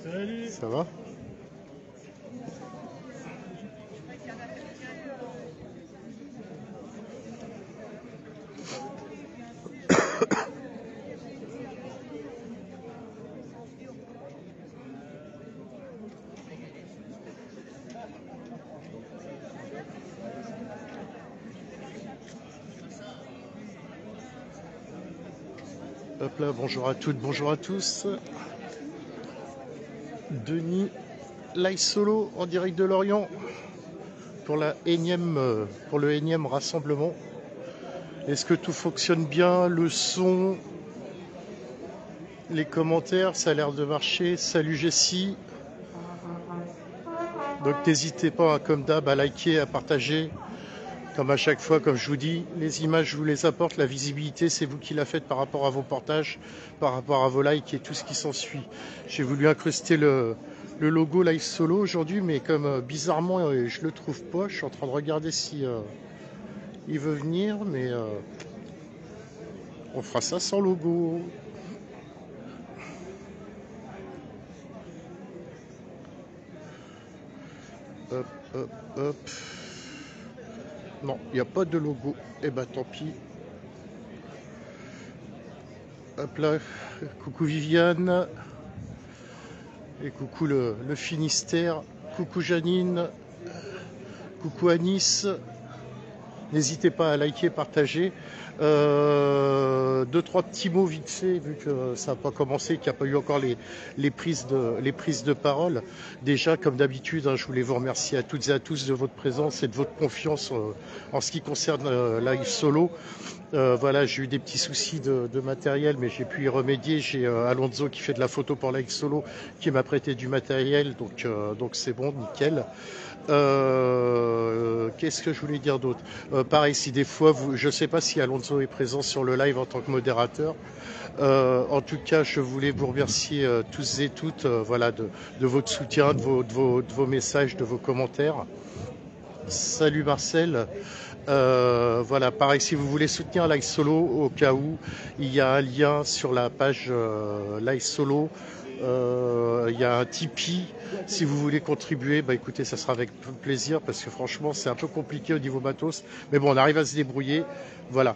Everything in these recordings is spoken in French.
Salut. Ça va? Hop là, bonjour à toutes, bonjour à tous. Denis, live solo en direct de Lorient pour pour le énième rassemblement. Est-ce que tout fonctionne bien? Le son, les commentaires, ça a l'air de marcher. Salut Jessie. Donc n'hésitez pas, comme d'hab, à liker, à partager. Comme à chaque fois, comme je vous dis, les images, je vous les apporte. La visibilité, c'est vous qui la faites par rapport à vos portages, par rapport à vos likes et tout ce qui s'ensuit. J'ai voulu incruster le logo live solo aujourd'hui, mais comme bizarrement, je le trouve pas. Je suis en train de regarder si il veut venir, mais on fera ça sans logo. Hop, hop, hop. Non, il n'y a pas de logo. Eh ben tant pis. Hop là, coucou Viviane. Et coucou le Finistère. Coucou Janine. Coucou Anis. N'hésitez pas à liker, partager. Deux, trois petits mots vite fait, vu que ça n'a pas commencé, qu'il n'y a pas eu encore les prises de parole. Déjà, comme d'habitude, je voulais vous remercier à toutes et à tous de votre présence et de votre confiance en ce qui concerne Live Solo. Voilà, j'ai eu des petits soucis de matériel, mais j'ai pu y remédier. J'ai Alonso qui fait de la photo pour Live Solo, qui m'a prêté du matériel, donc c'est bon, nickel. Qu'est-ce que je voulais dire d'autre? Pareil, si des fois, je ne sais pas si Alonso est présent sur le live en tant que modérateur. En tout cas, je voulais vous remercier tous et toutes voilà, de votre soutien, de vos messages, de vos commentaires. Salut Marcel. Voilà, pareil, si vous voulez soutenir Live Solo, au cas où, il y a un lien sur la page Live Solo. Il y a un Tipeee. Si vous voulez contribuer, bah écoutez, ça sera avec plaisir parce que franchement, c'est un peu compliqué au niveau matos. Mais bon, on arrive à se débrouiller. Voilà.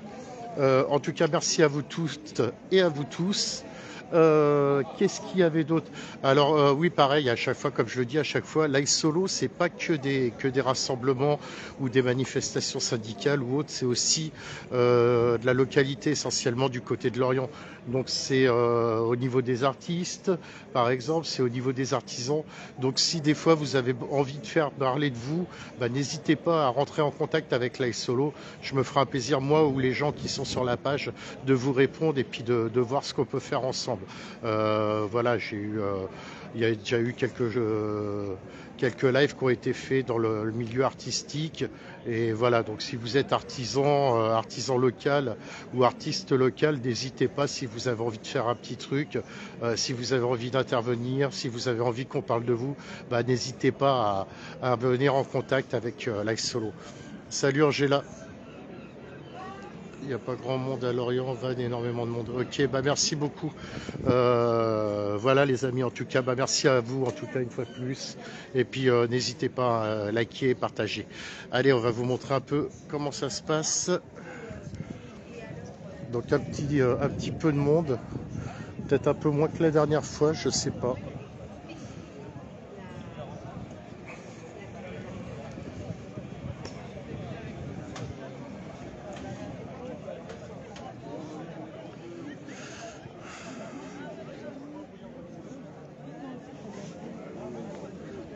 En tout cas, merci à vous toutes et à vous tous. Qu'est-ce qu'il y avait d'autre? Alors oui, pareil, à chaque fois, comme je le dis à chaque fois, Live Solo, c'est pas que des rassemblements ou des manifestations syndicales ou autres, c'est aussi de la localité, essentiellement du côté de Lorient. Donc c'est au niveau des artistes, par exemple, c'est au niveau des artisans. Donc si des fois vous avez envie de faire parler de vous, bah, n'hésitez pas à rentrer en contact avec Live Solo. Je me ferai un plaisir, moi ou les gens qui sont sur la page, de vous répondre et puis de voir ce qu'on peut faire ensemble. Voilà, il y a déjà eu quelques lives qui ont été faits dans le milieu artistique. Et voilà, donc si vous êtes artisan local ou artiste local, n'hésitez pas si vous avez envie de faire un petit truc, si vous avez envie d'intervenir, si vous avez envie qu'on parle de vous, bah, n'hésitez pas à venir en contact avec Live Solo. Salut Angela. Il n'y a pas grand monde à Lorient, Van, énormément de monde. Ok, bah merci beaucoup. Voilà les amis, en tout cas, bah merci à vous en tout cas une fois de plus. Et puis n'hésitez pas à liker et partager. Allez, on va vous montrer un peu comment ça se passe. Donc un petit peu de monde, peut-être un peu moins que la dernière fois, je sais pas.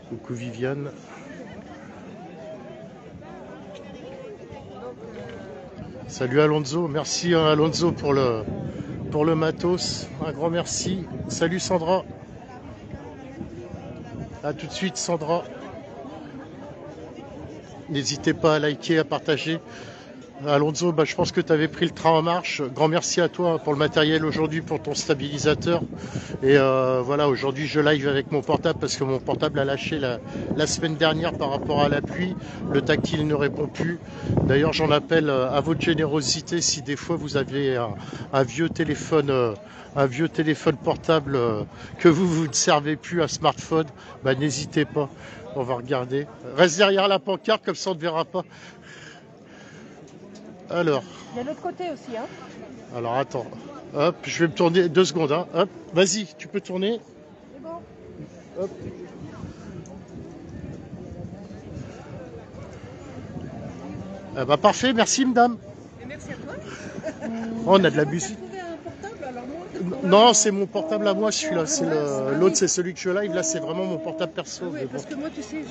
Coucou Viviane. Salut Alonso, merci Alonso pour le matos, un grand merci. Salut Sandra. À tout de suite Sandra. N'hésitez pas à liker, à partager. Alonso, bah, je pense que tu avais pris le train en marche. Grand merci à toi pour le matériel aujourd'hui, pour ton stabilisateur. Et voilà, aujourd'hui je live avec mon portable parce que mon portable a lâché la semaine dernière par rapport à la pluie. Le tactile ne répond plus. D'ailleurs, j'en appelle à votre générosité si des fois vous avez un vieux téléphone. Un vieux téléphone portable que vous ne servez plus, un smartphone, bah, n'hésitez pas. On va regarder. Reste derrière la pancarte, comme ça on ne te verra pas. Alors. Il y a l'autre côté aussi, hein. Alors attends. Hop, je vais me tourner 2 secondes. Hein. Hop, vas-y, tu peux tourner. C'est bon. Hop. Ah bah parfait, merci madame. Et merci à toi. Oh, on a de la musique. Tu as trouvé un portable, alors moi, Non, c'est mon portable à moi celui-là. C'est l'autre, c'est celui que je live. Là, c'est vraiment mon portable perso. oui, parce que moi, tu sais,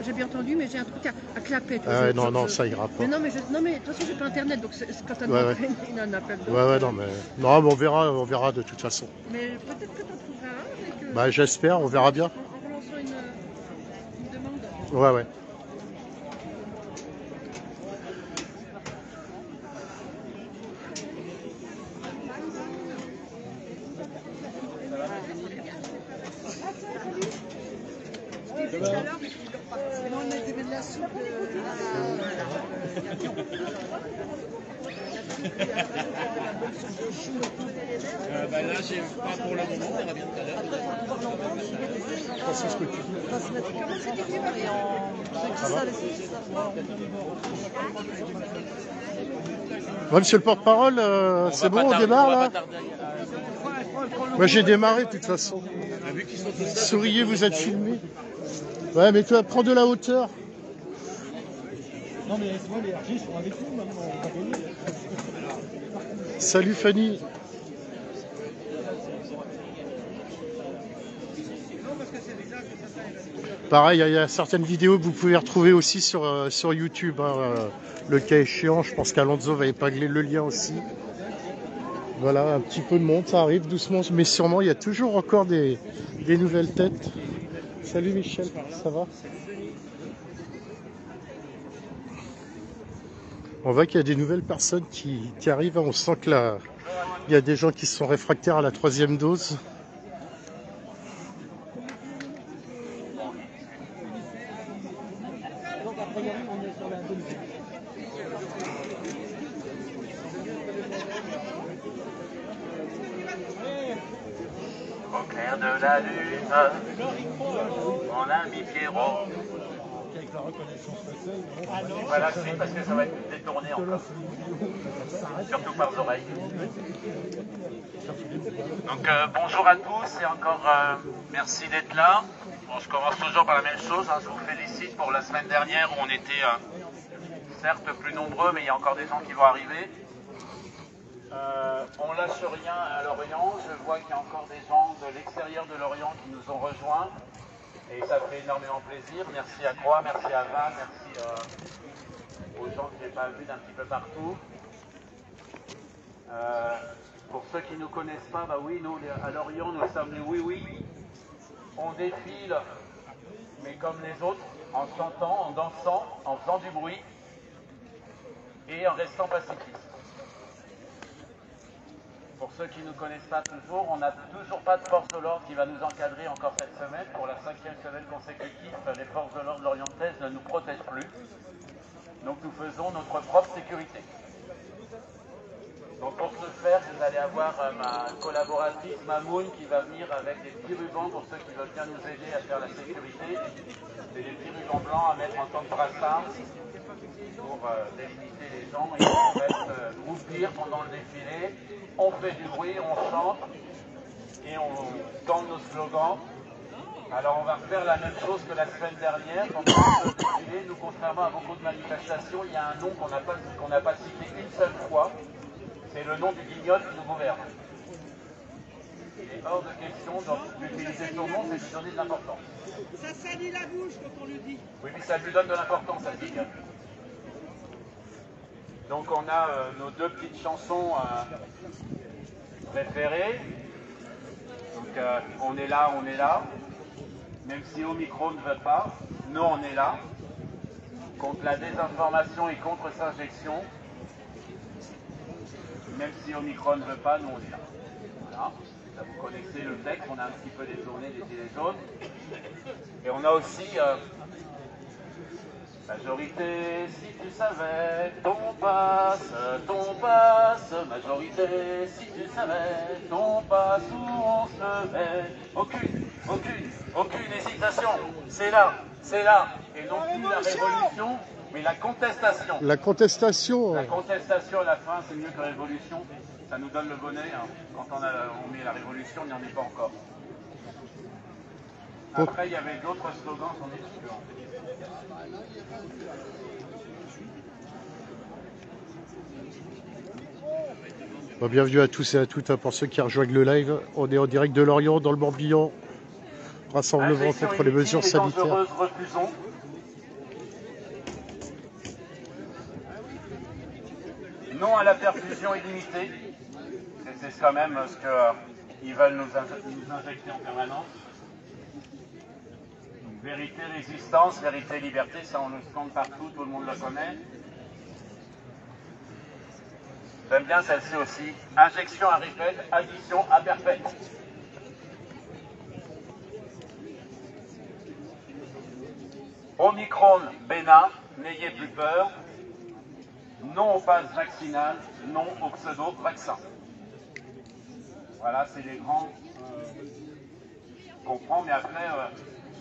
j'ai bien entendu, mais j'ai un truc à clapper. Tu Ah ouais, vois, non, ça ira pas. Mais non, mais de toute façon, j'ai pas internet, donc quand t'as Ouais, il en a plein d'autres. Ouais, non, mais non, mais on verra de toute façon. Mais peut-être que t'en trouveras un avec. Bah, j'espère, on verra bien. En relançant une demande. Ouais. Là, j'ai pas pour le moment, on verra bien tout à l'heure. C'est ce que tu dis. Ouais, monsieur le porte-parole, c'est bon, on démarre là? Moi j'ai démarré de toute façon. Souriez, vous êtes filmé. Ouais, mais toi, prends de la hauteur. Non mais laisse-moi, les RG sont avec nous maintenant, on va gagner. Salut Fanny. Pareil, il y a certaines vidéos que vous pouvez retrouver aussi sur YouTube. Hein, le cas échéant, je pense qu'Alonso va épingler le lien aussi. Voilà, un petit peu de monde, ça arrive doucement, mais sûrement, il y a toujours encore des nouvelles têtes. Salut Michel, ça va? On voit qu'il y a des nouvelles personnes qui arrivent. On sent que là, il y a des gens qui sont réfractaires à la 3e dose. Au clair de la lune, mon ami Pierrot. Voilà, c'est parce que ça va être détourné encore. Surtout par les oreilles. Donc bonjour à tous et encore merci d'être là. Bon, je commence toujours par la même chose. Hein, je vous félicite pour la semaine dernière où on était certes plus nombreux, mais il y a encore des gens qui vont arriver. On lâche rien à Lorient. Je vois qu'il y a encore des gens de l'extérieur de Lorient qui nous ont rejoints. Et ça fait énormément plaisir. Merci à Croix, merci à Van, merci aux gens que je n'ai pas vus d'un petit peu partout. Pour ceux qui ne nous connaissent pas, bah oui, nous à Lorient, nous sommes les oui-oui. On défile, mais comme les autres, en chantant, en dansant, en faisant du bruit et en restant pacifistes. Pour ceux qui ne nous connaissent pas toujours, on n'a toujours pas de force de l'ordre qui va nous encadrer encore cette semaine. Pour la 5e semaine consécutive, les forces de l'ordre lorientaises ne nous protègent plus. Donc nous faisons notre propre sécurité. Donc pour ce faire, vous allez avoir ma collaboratrice Mamoun qui va venir avec des petits rubans pour ceux qui veulent bien nous aider à faire la sécurité. C'est des petits rubans blancs à mettre en tant que brassard pour délimiter les gens et en fait ouvrir pendant le défilé. On fait du bruit, on chante et on tente nos slogans. Alors on va refaire la même chose que la semaine dernière. Quand on fait le défilé, nous, contrairement à beaucoup de manifestations, il y a un nom qu'on n'a pas cité une seule fois. C'est le nom du guignol qui nous gouverne. Il est hors de question d'utiliser son nom, c'est lui donner de l'importance. Ça salit la bouche quand on le dit. Oui, mais ça lui donne de l'importance, ça guignol. Donc on a nos 2 petites chansons préférées. Donc on est là, même si Omicron ne veut pas, nous on est là, contre la désinformation et contre l'injection. même si Omicron ne veut pas, nous on est là. Voilà. Ça, vous connaissez le texte, on a un petit peu détourné des gilets jaunes. Et on a aussi majorité, si tu savais, ton passe, majorité, si tu savais, ton passe où on se met. Aucune hésitation, c'est là, et non plus la révolution, mais la contestation. La contestation. La contestation à la fin, c'est mieux que la révolution, ça nous donne le bonnet, hein. Quand on met la révolution, on n'y en est pas encore. Après, il y avait d'autres slogans, j'en ai plus. Bon, bienvenue à tous et à toutes pour ceux qui rejoignent le live. On est en direct de Lorient, dans le Morbihan. Rassemblement contre les mesures sanitaires. Refusons. Non à la perfusion illimitée. C'est quand même ce qu'ils veulent nous injecter en permanence. Vérité, résistance, vérité, liberté, ça on le scande partout, tout le monde le connaît. J'aime bien celle-ci aussi. Injection à répète, addition à perpète. Omicron, bénin, n'ayez plus peur. Non au pass vaccinal, non au pseudo-vaccin. Voilà, c'est les grands comprend, mais après,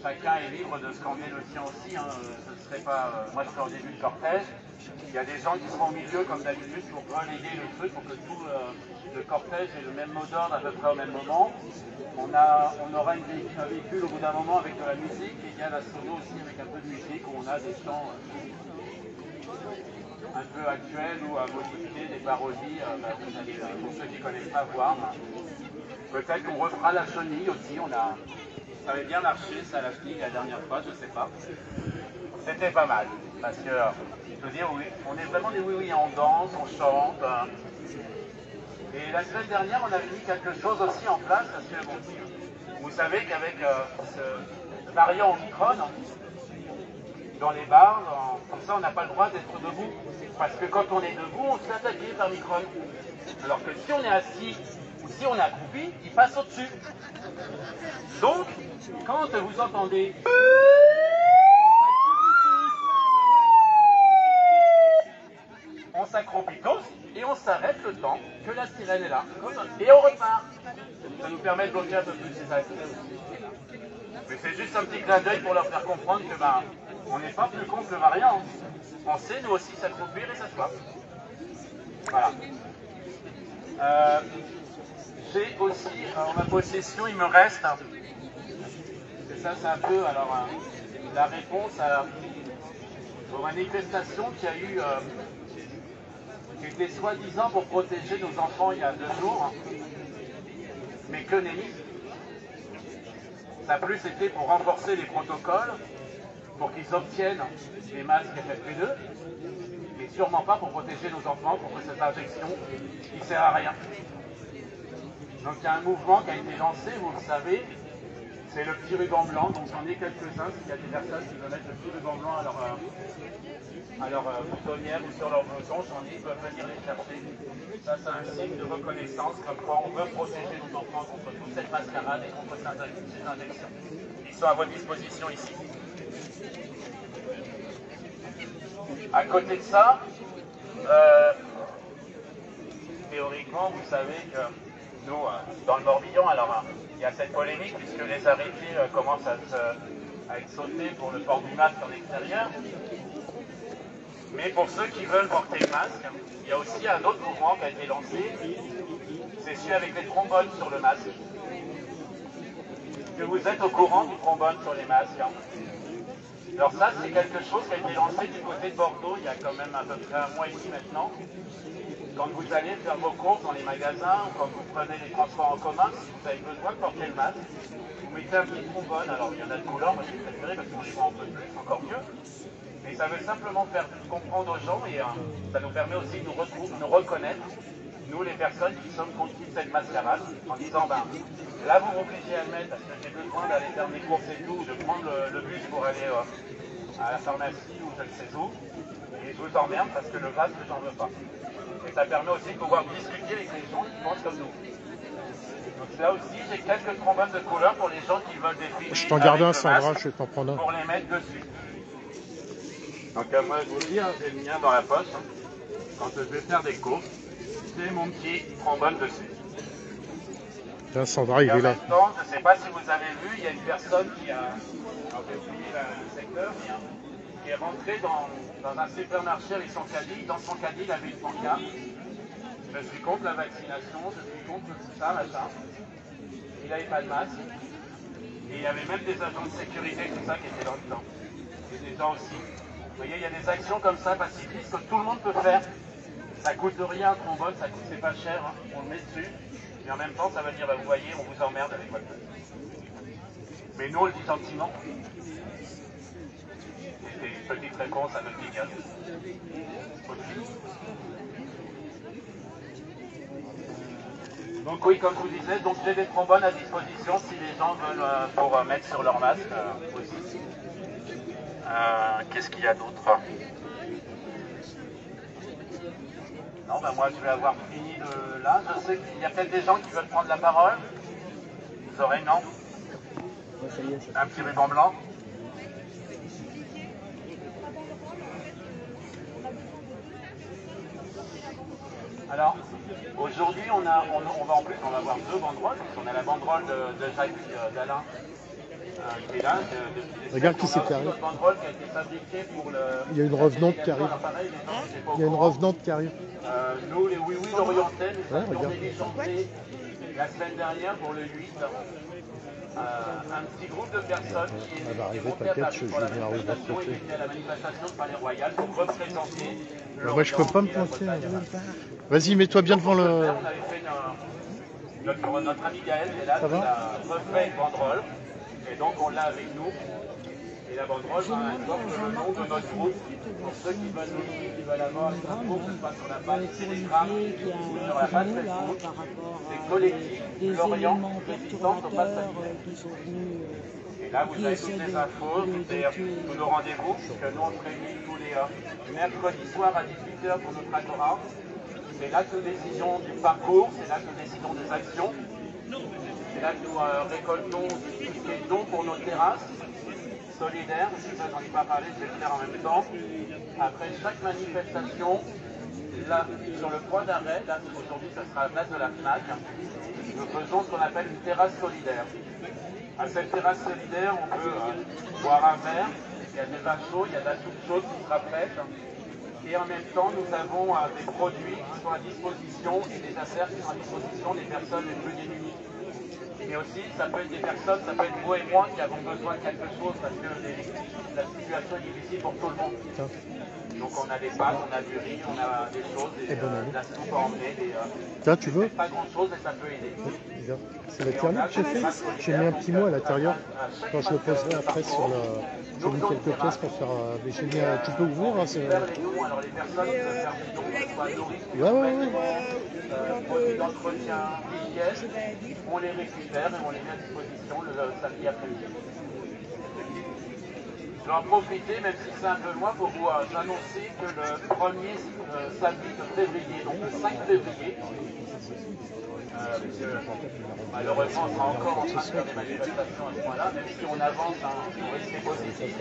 chacun est libre de scander le sien aussi. Hein. Ce serait pas, moi, je suis au début de cortège. Il y a des gens qui seront au milieu, comme d'habitude, pour relayer le truc, pour que tout le cortège ait le même mot d'ordre à peu près au même moment. On aura un véhicule au bout d'un moment avec de la musique, et il y a la solo aussi avec un peu de musique, où on a des chants un peu actuels ou à modifier, des parodies, vous allez, pour ceux qui ne connaissent pas, voir. Peut-être qu'on refera la chenille aussi, ça avait bien marché, ça la chenille la dernière fois, je ne sais pas. C'était pas mal, parce que, je veux dire, oui, on est vraiment des oui-oui, on danse, on chante. Et la semaine dernière, on avait mis quelque chose aussi en place, parce que, bon, vous savez qu'avec ce variant Omicron, dans les bars, comme ça, on n'a pas le droit d'être debout. Parce que quand on est debout, on se fait attaquer par Omicron. Alors que si on est assis, ou si on est accroupi, il passe au-dessus. Donc, quand vous entendez... On s'accroupit tous et on s'arrête le temps que la sirène est là. Et on repart. Ça nous permet de bloquer un peu plus ces accès aussi. Mais c'est juste un petit clin d'œil pour leur faire comprendre que on n'est pas plus con que le variant. On sait nous aussi s'accroupir et s'asseoir. Voilà. J'ai aussi en ma possession, il me reste, et ça c'est un peu la réponse aux manifestations qu'il y a eu, qui était soi-disant pour protéger nos enfants il y a 2 jours, mais que nenni. Ça a plus été pour renforcer les protocoles, pour qu'ils obtiennent des masques FFP2, mais sûrement pas pour protéger nos enfants, pour que cette injection ne sert à rien. Donc il y a un mouvement qui a été lancé, vous le savez, c'est le petit ruban blanc, donc j'en ai quelques-uns, s'il y a des personnes qui veulent mettre le petit ruban blanc à leur boutonnière ou sur leur blouson, j'en ai, ils peuvent venir les chercher. Ça c'est un signe de reconnaissance, comme quoi on veut protéger nos enfants contre toute cette mascarade et contre ces injections. Ils sont à votre disposition ici. À côté de ça, théoriquement, vous savez que nous, dans le Morbihan, alors il y a cette polémique puisque les arrêtés commencent à être sautés pour le port du masque en extérieur. Mais pour ceux qui veulent porter le masque, il y a aussi un autre mouvement qui a été lancé, c'est celui avec les trombones sur le masque. Que vous êtes au courant du trombone sur les masques. Alors ça, c'est quelque chose qui a été lancé du côté de Bordeaux il y a quand même à peu près 1 mois et demi maintenant. Quand vous allez faire vos courses dans les magasins ou quand vous prenez les transports en commun, si vous avez besoin de porter le masque, vous mettez un petit trombone. Alors il y en a de couleurs, moi j'ai préféré parce qu'on les voit un peu plus, encore mieux. Mais ça veut simplement faire comprendre aux gens et ça nous permet aussi de nous reconnaître, nous les personnes qui sommes contre cette mascarade, en disant là vous m'obligez à le mettre parce que j'ai besoin d'aller faire mes courses et tout, de prendre le bus pour aller à la pharmacie ou je ne sais où, et je vous emmerde parce que le masque j'en veux pas. Et ça permet aussi de pouvoir discuter avec les gens qui pensent comme nous. Donc là aussi, j'ai quelques trombones de couleur pour les gens qui veulent défiler. Je t'en garde un, avec le Sandra, masque je vais t'en prendre un. pour les mettre dessus. Donc moi, je vous le dis, hein, j'ai le mien dans la poche. Hein. Quand je vais faire des courses, j'ai mon petit trombone dessus. Tiens, Sandra, il Et en est là. même temps, je ne sais pas si vous avez vu, il y a une personne qui a, alors j'ai oublié le secteur, qui est rentrée dans un supermarché avec son caddie. Dans son caddie, il avait une pancarte. Je suis contre la vaccination, je suis contre tout ça, machin. Il n'avait pas de masque. Et il y avait même des agents de sécurité, tout ça, qui étaient dans le temps. Et des gens aussi. Vous voyez, il y a des actions comme ça, pacifistes, que tout le monde peut faire. Ça coûte rien, un trombone, ça coûte, c'est pas cher, hein. On le met dessus. Et en même temps, ça veut dire, bah, vous voyez, on vous emmerde avec votre truc. Mais nous, on le dit gentiment. C'est une petite réponse à notre guignol. Donc oui, comme je vous disais, donc j'ai des trombones à disposition si les gens veulent pour mettre sur leur masque aussi. Qu'est-ce qu'il y a d'autre? Non, ben moi je vais avoir fini là. Je sais qu'il y a peut-être des gens qui veulent prendre la parole. Vous aurez, non? Un petit ruban blanc. Alors, aujourd'hui, on va en plus, on va avoir deux banderoles. On a la banderole de Jacques d'Alain qui est là. Regarde qui c'est qui arrive. Une banderole qui a été fabriquée pour le... Il y a une revenante qui arrive. Il y a une revenante qui arrive. Nous, les Oui Oui Lorientais, nous Ouais, avions regarde. diligentée la semaine dernière pour le 8. Un petit groupe de personnes qui Elle va arriver, montaient à t'inquiète, Paris je pour la vais arriver de l'autre manifestation et côté. qui étaient à la manifestation de Palais Royal pour représenter Moi, je peux pas me l'Orient et la planter. Bretagne. Vas-y, mets-toi bien devant le... On avait fait notre ami Gaël qui est là, Ça va qui a refait une banderole. Et donc on l'a avec nous. Et la banderole porte le nom de notre groupe. Pour ceux qui veulent nous suivre, qui veulent avoir les infos, que ce soit sur la page Telegram ou sur la page Facebook, c'est collectif Lorient résistance au pass sanitaire. Et là, vous avez toutes les infos, tous nos rendez-vous, puisque nous on se réunit tous les mercredis soirs à 18h pour notre agora. C'est là que nous décidons du parcours, c'est là que nous décidons des actions. C'est là que nous récoltons tout ce qui est dons pour nos terrasses solidaires. Ça, j'en ai pas parlé, je vais le faire en même temps. Après chaque manifestation, là, sur le point d'arrêt, là, aujourd'hui, ça sera à la place de la FNAC, nous faisons ce qu'on appelle une terrasse solidaire. À cette terrasse solidaire, on peut boire un verre, il y a des vins chauds, il y a de la soupe chaude qui sera prête. Et en même temps, nous avons des produits qui sont à disposition et des affaires qui sont à disposition des personnes les plus démunies. Mais aussi, ça peut être des personnes, ça peut être vous et moi qui avons besoin de quelque chose parce que la situation est difficile pour tout le monde. Donc on a des pâtes, on a du riz, on a des choses, de la soupe à emmener. Tiens, tu veux? Pas grand chose, mais ça peut aider. C'est la tire que j'ai fait. J'ai mis un petit mot à l'intérieur. Quand je le poserai après sur le... J'ai mis quelques pièces pour faire... Mais j'ai mis... Tu peux ouvrir, hein, c'est... Alors les personnes peuvent faire des dons, que ce soit nourriture, Ouais. produits d'entretien, d'hygiène, on les récupère et on les met à disposition le samedi après-midi. Je vais en profiter, même si c'est un peu loin, pour vous annoncer que le premier samedi de février, donc le 5 février, malheureusement on sera encore en train de faire des manifestations à ce point-là, même si on avance pour rester positif,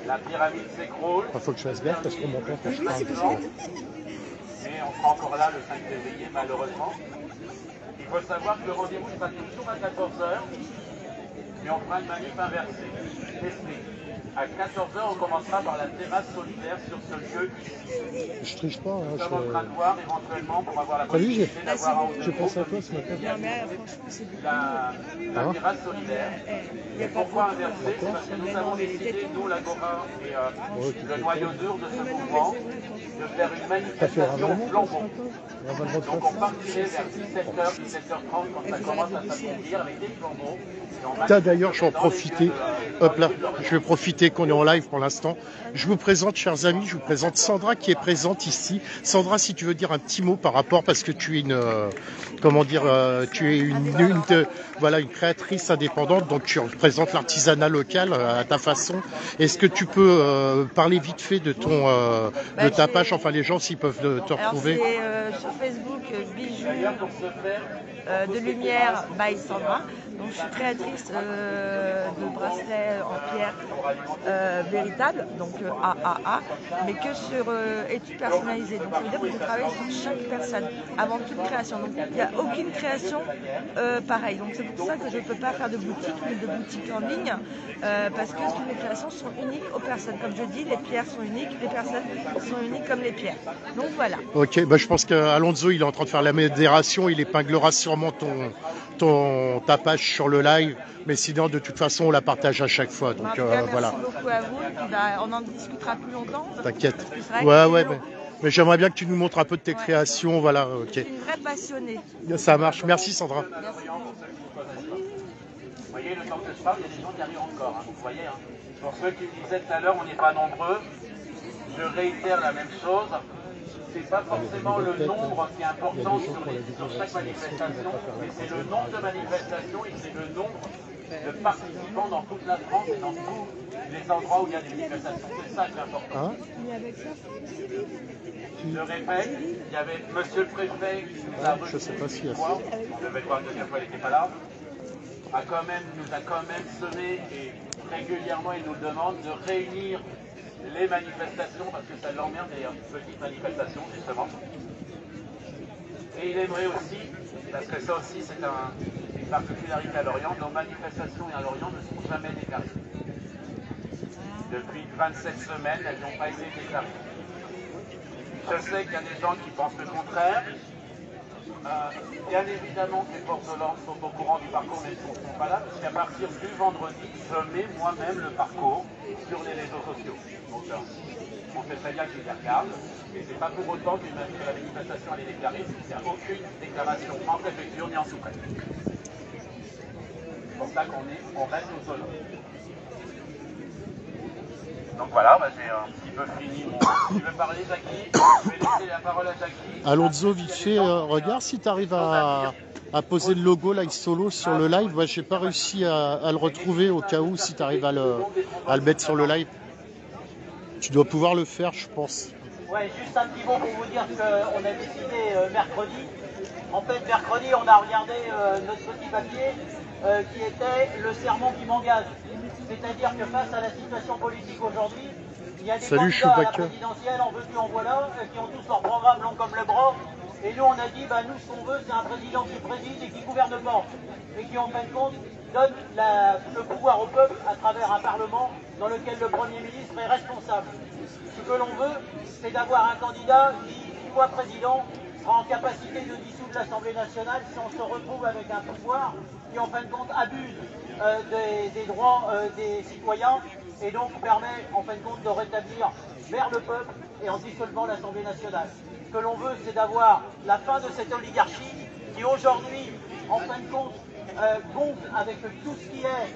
la pyramide s'écroule. Il faut que je fasse gaffe parce qu'on m'entend quand je parle. Mais on sera encore là le 5 février, malheureusement. Il faut savoir que le rendez-vous sera toujours à 14h, mais on fera une manif inversée. Testée. À 14h, on commencera par la terrasse solidaire sur ce lieu ici. Je triche pas. Hein, Nous sommes en train de voir éventuellement pour avoir la possibilité d'avoir un ou deux j'ai pensé à groupes. toi ce matin. La terrasse solidaire. Et pourquoi inverser? C'est parce que nous avons décidé, nous, l'Agora et le noyau dur de ce mouvement, de faire une manifestation flambeau. Donc on partirait vers 17h, 17h30 quand ça commence à s'approfondir avec des flambeaux. Et on d'ailleurs, je vais en profiter. Hop là, je vais profiter qu'on est en live pour l'instant. Je vous présente, chers amis, je vous présente Sandra qui est présente ici. Sandra, si tu veux dire un petit mot par rapport, parce que tu es une, comment dire, tu es voilà, une créatrice indépendante, donc tu représentes l'artisanat local à ta façon. Est-ce que tu peux parler vite fait de ton, de ta page, enfin les gens s'ils peuvent te retrouver. Alors c'est sur Facebook bijoux de lumière by Sandra. Donc je suis créatrice de bracelets en pierre véritable, donc AAA, mais que sur études personnalisées. Donc ça veut dire que je travaille sur chaque personne avant toute création. Donc il n'y a aucune création pareille. Donc c'est pour ça que je ne peux pas faire de boutique ni de boutique en ligne parce que toutes les créations sont uniques aux personnes. Comme je dis, les pierres sont uniques, les personnes sont uniques comme les pierres. Donc voilà. Ok, bah je pense qu'Alonso il est en train de faire la modération, il épinglera sûrement ta page sur le live, mais sinon de toute façon on la partage à chaque fois. Donc voilà. Merci beaucoup à vous. On en discutera plus longtemps. T'inquiète. Ouais, mais j'aimerais bien que tu nous montres un peu de tes créations. Voilà, ok. Je suis une vraie passionnée. Ça marche. Merci Sandra. Merci. Vous voyez, le temps que je parle, il y a des gens qui arrivent encore. Hein, vous voyez, hein. Pour ceux qui me disaient tout à l'heure, on n'est pas nombreux. Je réitère la même chose. C'est pas forcément le nombre qui est important sur chaque manifestation, mais c'est le nombre de manifestations et c'est le nombre de participants dans toute la France et dans tous les endroits où il y a des manifestations. C'est ça qui est important. Je répète, il y avait monsieur le préfet qui nous a reçu une fois, on devait voir la deuxième fois, il n'était pas là, nous a quand même sonné et régulièrement il nous demande de réunir les manifestations, parce que ça l'emmerde les petites manifestations justement. Et il aimerait aussi, parce que ça aussi c'est une particularité à Lorient, nos manifestations à Lorient ne sont jamais déclarées. Depuis 27 semaines, elles n'ont pas été déclarées. Je sais qu'il y a des gens qui pensent le contraire. Bien évidemment que les forces de l'ordre sont au courant du parcours, mais ils ne sont pas là, parce qu'à partir du vendredi, je mets moi-même le parcours sur les réseaux sociaux. Donc, on sait très bien qu'ils les regardent, mais c'est pas pour autant que la manifestation elle est déclarée, il n'y a aucune déclaration en préfecture ni en sous-préfecture. C'est pour ça qu'on reste autonome. Donc voilà, j'ai un petit peu fini mon... Tu veux parler, Jackie? Je vais laisser la parole à Jackie. Alonso, vite fait, regarde si tu arrives à poser le logo Live Solo sur le live. Moi, j'ai pas réussi à le retrouver au cas où, si tu arrives à le mettre sur le live. Tu dois pouvoir le faire, je pense. Ouais, juste un petit mot pour vous dire qu'on a décidé mercredi. En fait, mercredi, on a regardé notre petit papier qui était le serment qui m'engage. C'est-à-dire que face à la situation politique aujourd'hui, il y a des candidats à la présidentielle, en veux-tu, en voilà, qui ont tous leur programme long comme le bras. Et nous, on a dit, nous, ce qu'on veut, c'est un président qui préside et qui gouverne pas. Et qui, en fin de compte, donne le pouvoir au peuple à travers un parlement dans lequel le Premier ministre est responsable. Ce que l'on veut, c'est d'avoir un candidat qui, une fois président, sera en capacité de dissoudre l'Assemblée nationale si on se retrouve avec un pouvoir qui, en fin de compte, abuse des droits des citoyens et donc permet, en fin de compte, de rétablir vers le peuple et en dissolvant l'Assemblée nationale. Ce que l'on veut, c'est d'avoir la fin de cette oligarchie qui, aujourd'hui, en fin de compte, gonfle avec tout ce qui est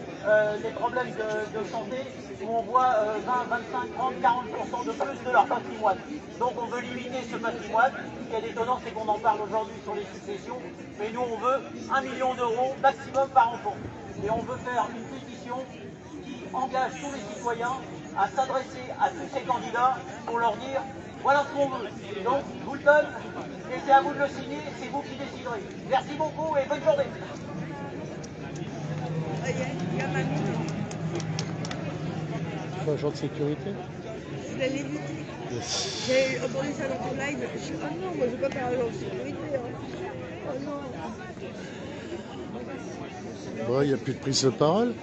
les problèmes de santé, où on voit 20, 25, 30, 40% de plus de leur patrimoine. Donc on veut limiter ce patrimoine. Ce qui est étonnant, c'est qu'on en parle aujourd'hui sur les successions, mais nous on veut 1 million d'euros maximum par enfant. Et on veut faire une pétition qui engage tous les citoyens à s'adresser à tous ces candidats pour leur dire voilà ce qu'on veut. Donc je vous le donne et c'est à vous de le signer, c'est vous qui déciderez. Merci beaucoup et bonne journée. Agent de sécurité. Je l'ai évité. J'ai entendu ça dans ton live. Je suis non, moi je ne veux pas faire agent de sécurité. Hein. Oh non. Bon, il n'y a plus de prise de parole.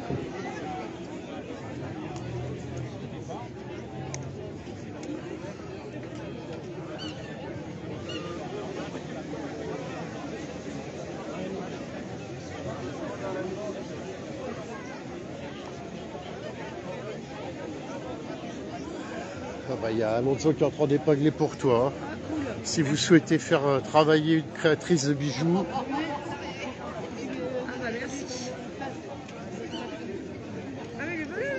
Il y a Alonso qui est en train d'épingler pour toi. Si vous souhaitez faire travailler une créatrice de bijoux, bah merci. Ah mais il est venu là,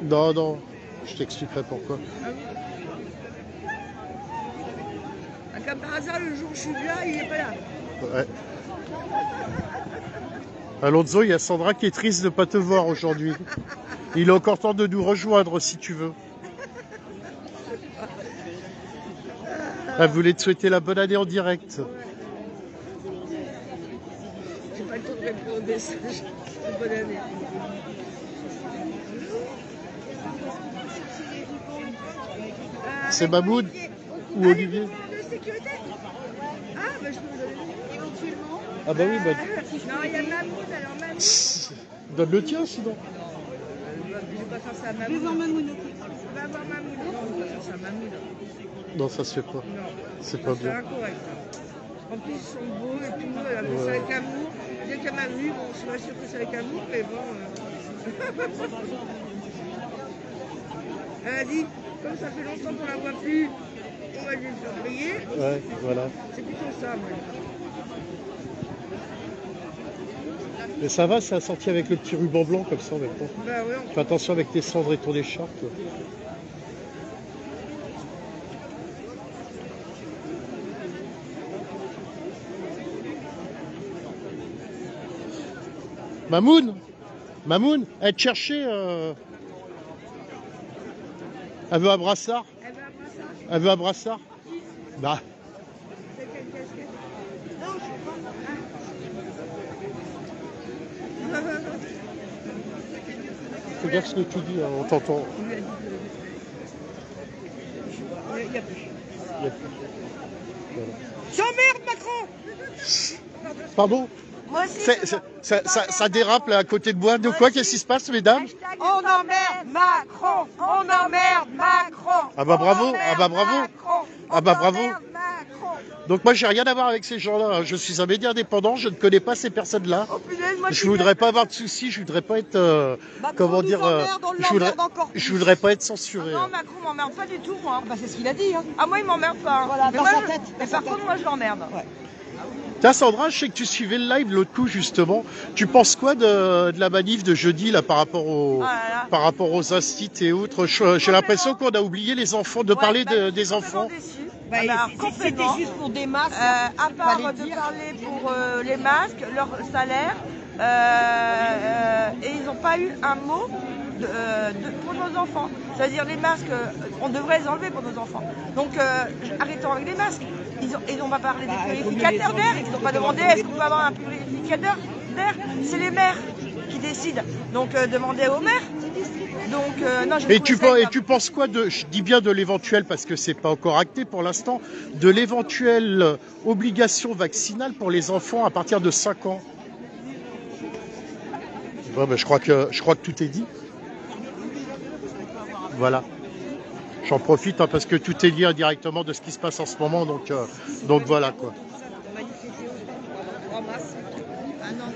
Non, non, je t'expliquerai pourquoi. ah, oui. Ah, comme par hasard, le jour où je suis là, il est pas là. Ouais. Alonso, il y a Sandra qui est triste de ne pas te voir aujourd'hui. Il est encore temps de nous rejoindre si tu veux. Elle voulait te souhaiter la bonne année en direct. J'ai pas le temps de répondre au message. Bonne année. C'est Mahmoud ou Olivier? De sécurité. Ah, bah je peux vous donner éventuellement. Ah bah oui, bah... Non, il y a Mahmoud, alors Mahmoud. Donne le tien sinon. Je vais pas faire ça à Mahmoud. Je vais voir Mahmoud. On va voir Mahmoud. Non, on va pas faire ça à Mahmoud. Non, ça se fait pas. Non. C'est pas C'est bien. incorrect. En plus, ils sont beaux et tout. Elle a fait ça avec amour. Dès qu'elle m'a vu, bon, je suis pas sûre que c'est avec amour, mais bon. Elle a dit, comme ça fait longtemps qu'on la voit plus, on va lui faire briller. Ouais, voilà. C'est plutôt ça, moi. Mais ça va, c'est assorti avec le petit ruban blanc comme ça maintenant. Bah ouais, Fais attention avec tes cendres et ton écharpe. Mamoun, Mamoun, elle te cherchait. Elle veut un brassard. elle veut un brassard. Elle veut un brassard. Bah, C'est quelle casquette? Non, je sais pas. fais gaffe ce que tu dis, hein, on t'entend. Il lui a dit que... Il y a plus. Il y a plus. Voilà. J'emmerde Macron. Pardon? Moi aussi. Ça dérape là à côté de moi. De quoi? Qu'est-ce qui se passe, mesdames? On emmerde Macron. On emmerde Macron. Ah bah bravo, ah bah bravo. Macron. Ah bah bravo. On emmerde Macron. Donc moi j'ai rien à voir avec ces gens-là. Je suis un média indépendant, je ne connais pas ces personnes-là. Oh punaise, moi Je voudrais pas avoir de soucis, je voudrais pas être comment dire je voudrais pas être censuré. Non, Macron m'emmerde pas du tout, moi. Bah, c'est ce qu'il a dit. Hein. Ah, moi, il m'emmerde pas. Voilà, Mais dans moi, sa tête. Mais par contre, moi, je l'emmerde. Ouais. Tiens Sandra, je sais que tu suivais le live l'autre coup justement. Tu penses quoi de la manif de jeudi là par rapport aux instituts et autres? J'ai l'impression qu'on a oublié les enfants, de parler des enfants. Bah, c'était juste pour des masques. À part de parler pour les masques, leur salaire, et ils n'ont pas eu un mot pour nos enfants. C'est-à-dire les masques, on devrait les enlever pour nos enfants. Donc arrêtons avec les masques. Ils n'ont pas parlé des purificateurs d'air, ils n'ont pas demandé est-ce qu'on peut avoir un purificateur d'air. C'est les maires qui décident. Donc demandez aux maires. Donc, non, et tu penses quoi de, je dis bien de l'éventuel parce que c'est pas encore acté pour l'instant, de l'éventuelle obligation vaccinale pour les enfants à partir de 5 ans? Ouais, ben, je crois que tout est dit. Voilà. J'en profite hein, parce que tout est lié indirectement de ce qui se passe en ce moment, donc voilà quoi.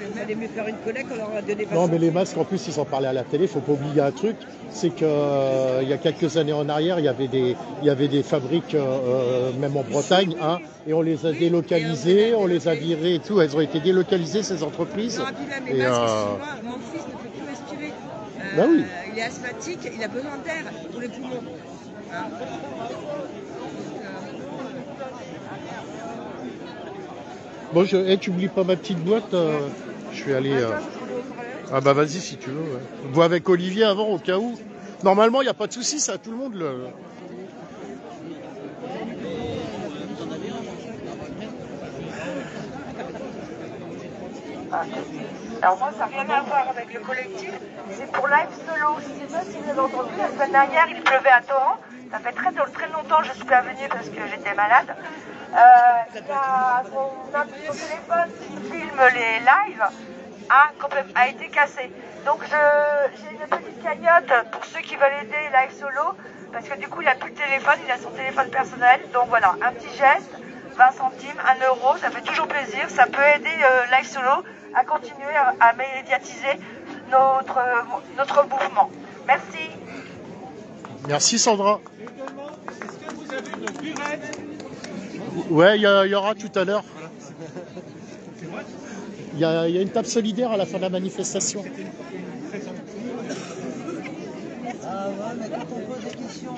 Il fallait mieux faire une collecte, on leur a donné pas. Non mais les masques en plus ils en parlaient à la télé, faut pas oublier un truc, c'est que il y a quelques années en arrière il y avait des fabriques même en Bretagne hein, et on les a délocalisées, on les a virées et tout, elles ont été délocalisées ces entreprises. Non, et puis même les masques, excuse-moi, mon fils ne peut plus respirer. Bah oui. Il est asthmatique, il a besoin d'air pour les poumons. Hein. Bon, tu oublies pas ma petite boîte, je vais aller... Ah bah vas-y si tu veux. Ouais. Bois avec Olivier avant au cas où. Normalement il n'y a pas de souci, ça tout le monde le... Alors moi, ça n'a rien à voir avec le collectif, c'est pour Live Solo. Je ne sais pas si vous avez entendu, la semaine dernière, il pleuvait à torrent. Ça fait très longtemps que je suis pas venue parce que j'étais malade. Il y a son téléphone qui filme les lives a été cassé. Donc j'ai une petite cagnotte pour ceux qui veulent aider Live Solo, parce que du coup il n'a plus de téléphone, il a son téléphone personnel. Donc voilà, un petit geste, 20 centimes, 1 euro, ça fait toujours plaisir, ça peut aider Live Solo à continuer à médiatiser notre mouvement. Merci. Merci Sandra. Est-ce que vous avez une burette? Ouais, il y aura tout à l'heure. Il y a une table solidaire à la fin de la manifestation. Ah ouais, mais quand on pose des questions...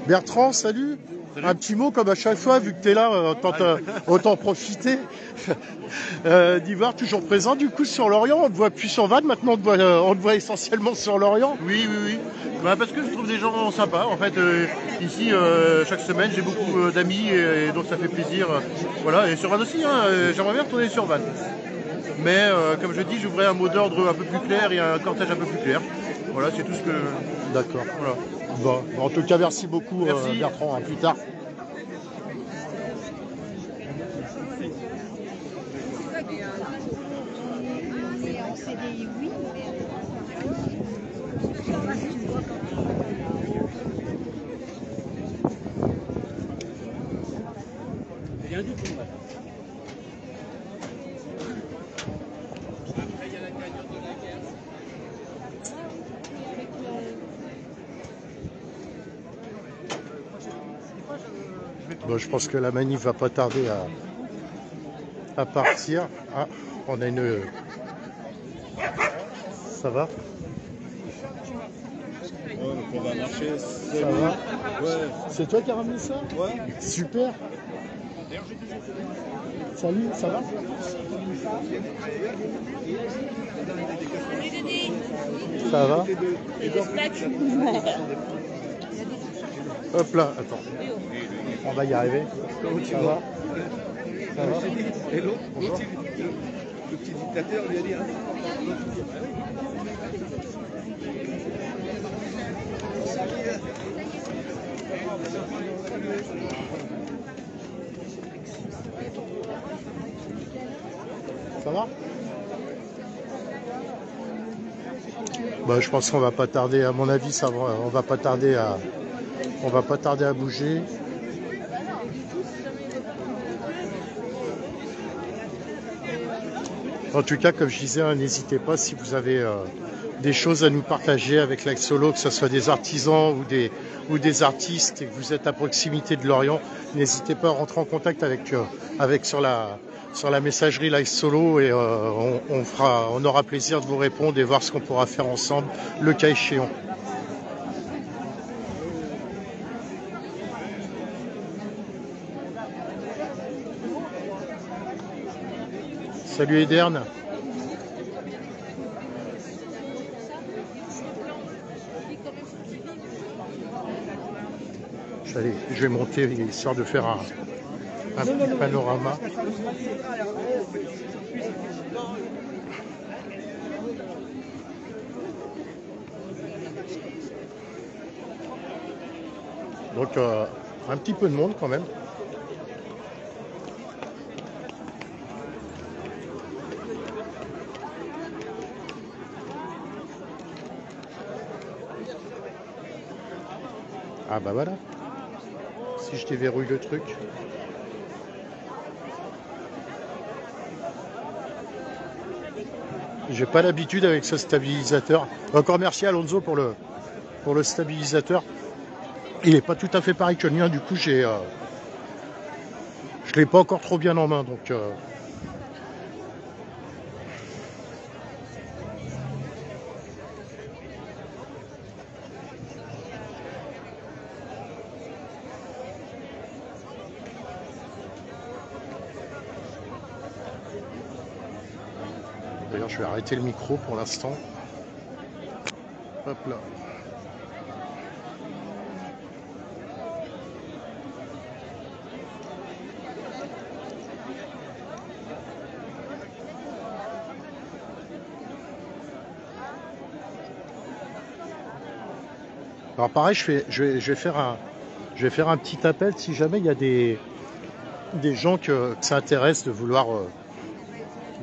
Bertrand, salut. Un petit mot comme à chaque fois, vu que tu es là, autant profiter d'y voir toujours présent. Du coup, sur Lorient, on ne te voit plus sur Vannes, maintenant on te voit essentiellement sur Lorient. Oui. Bah, parce que je trouve des gens sympas. En fait, ici, chaque semaine, j'ai beaucoup d'amis et donc ça fait plaisir. Voilà, et sur Vannes aussi, hein, j'aimerais bien retourner sur Vannes. Mais comme je dis, j'ouvrais un mot d'ordre un peu plus clair et un cortège un peu plus clair. Voilà, c'est tout ce que... D'accord. Voilà. Bon, en tout cas, merci beaucoup, Bertrand. À plus tard. On est en CDI, oui, Rien du tout. Bon, je pense que la manif va pas tarder à partir. Ah, on a une... Ça va? On va marcher. Ça va? Ouais. C'est toi qui as ramené ça? Ouais. Super. Salut, ça va? Ça va? Hop là, attends. On va y arriver. Ça va? Ça va? Et l'autre, le petit dictateur lui a dit, hein. Ça va? Bah, je pense qu'on va pas tarder, à mon avis, ça va, on va pas tarder à bouger. En tout cas, comme je disais, hein, n'hésitez pas si vous avez des choses à nous partager avec Live Solo, que ce soit des artisans ou des artistes et que vous êtes à proximité de Lorient, n'hésitez pas à rentrer en contact avec sur la messagerie Live Solo et on aura plaisir de vous répondre et voir ce qu'on pourra faire ensemble, le cas échéant. Salut Ederne. Je vais monter histoire de faire un petit panorama. Donc un petit peu de monde quand même. Ah bah voilà. Si je déverrouille le truc. J'ai pas l'habitude avec ce stabilisateur. Encore merci à Alonso pour le stabilisateur. Il est pas tout à fait pareil que le mien, du coup je l'ai pas encore trop bien en main, donc d'ailleurs je vais arrêter le micro pour l'instant. Hop là. Alors pareil, je vais faire un petit appel si jamais il y a des gens que ça intéresse de vouloir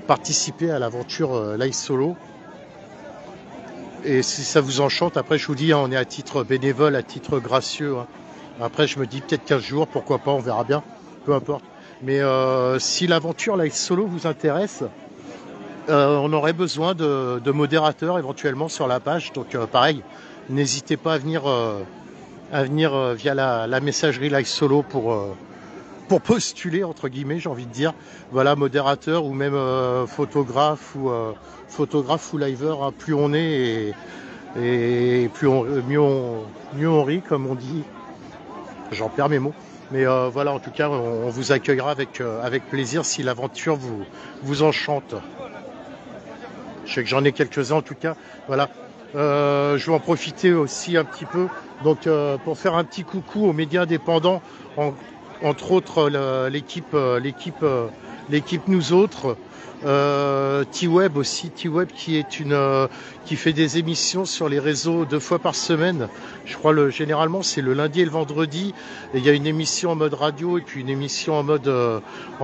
participer à l'aventure Live Solo. Et si ça vous enchante, après je vous dis, hein, on est à titre bénévole, à titre gracieux. Hein. Après je me dis peut-être 15 jours, pourquoi pas, on verra bien, peu importe. Mais si l'aventure Live Solo vous intéresse, on aurait besoin de modérateurs éventuellement sur la page. Donc pareil, n'hésitez pas à venir via la messagerie Live Solo pour postuler, entre guillemets, j'ai envie de dire, voilà, modérateur ou même photographe ou liveur, hein. Plus on est et plus mieux on rit, comme on dit. J'en perds mes mots. Mais voilà, en tout cas, on vous accueillera avec plaisir si l'aventure vous enchante. Je sais que j'en ai quelques-uns en tout cas. Voilà. Je vais en profiter aussi un petit peu donc pour faire un petit coucou aux médias indépendants, entre autres l'équipe Nous Autres, T-Web aussi, T-Web qui fait des émissions sur les réseaux 2 fois par semaine. Je crois généralement c'est le lundi et le vendredi. Et il y a une émission en mode radio et puis une émission en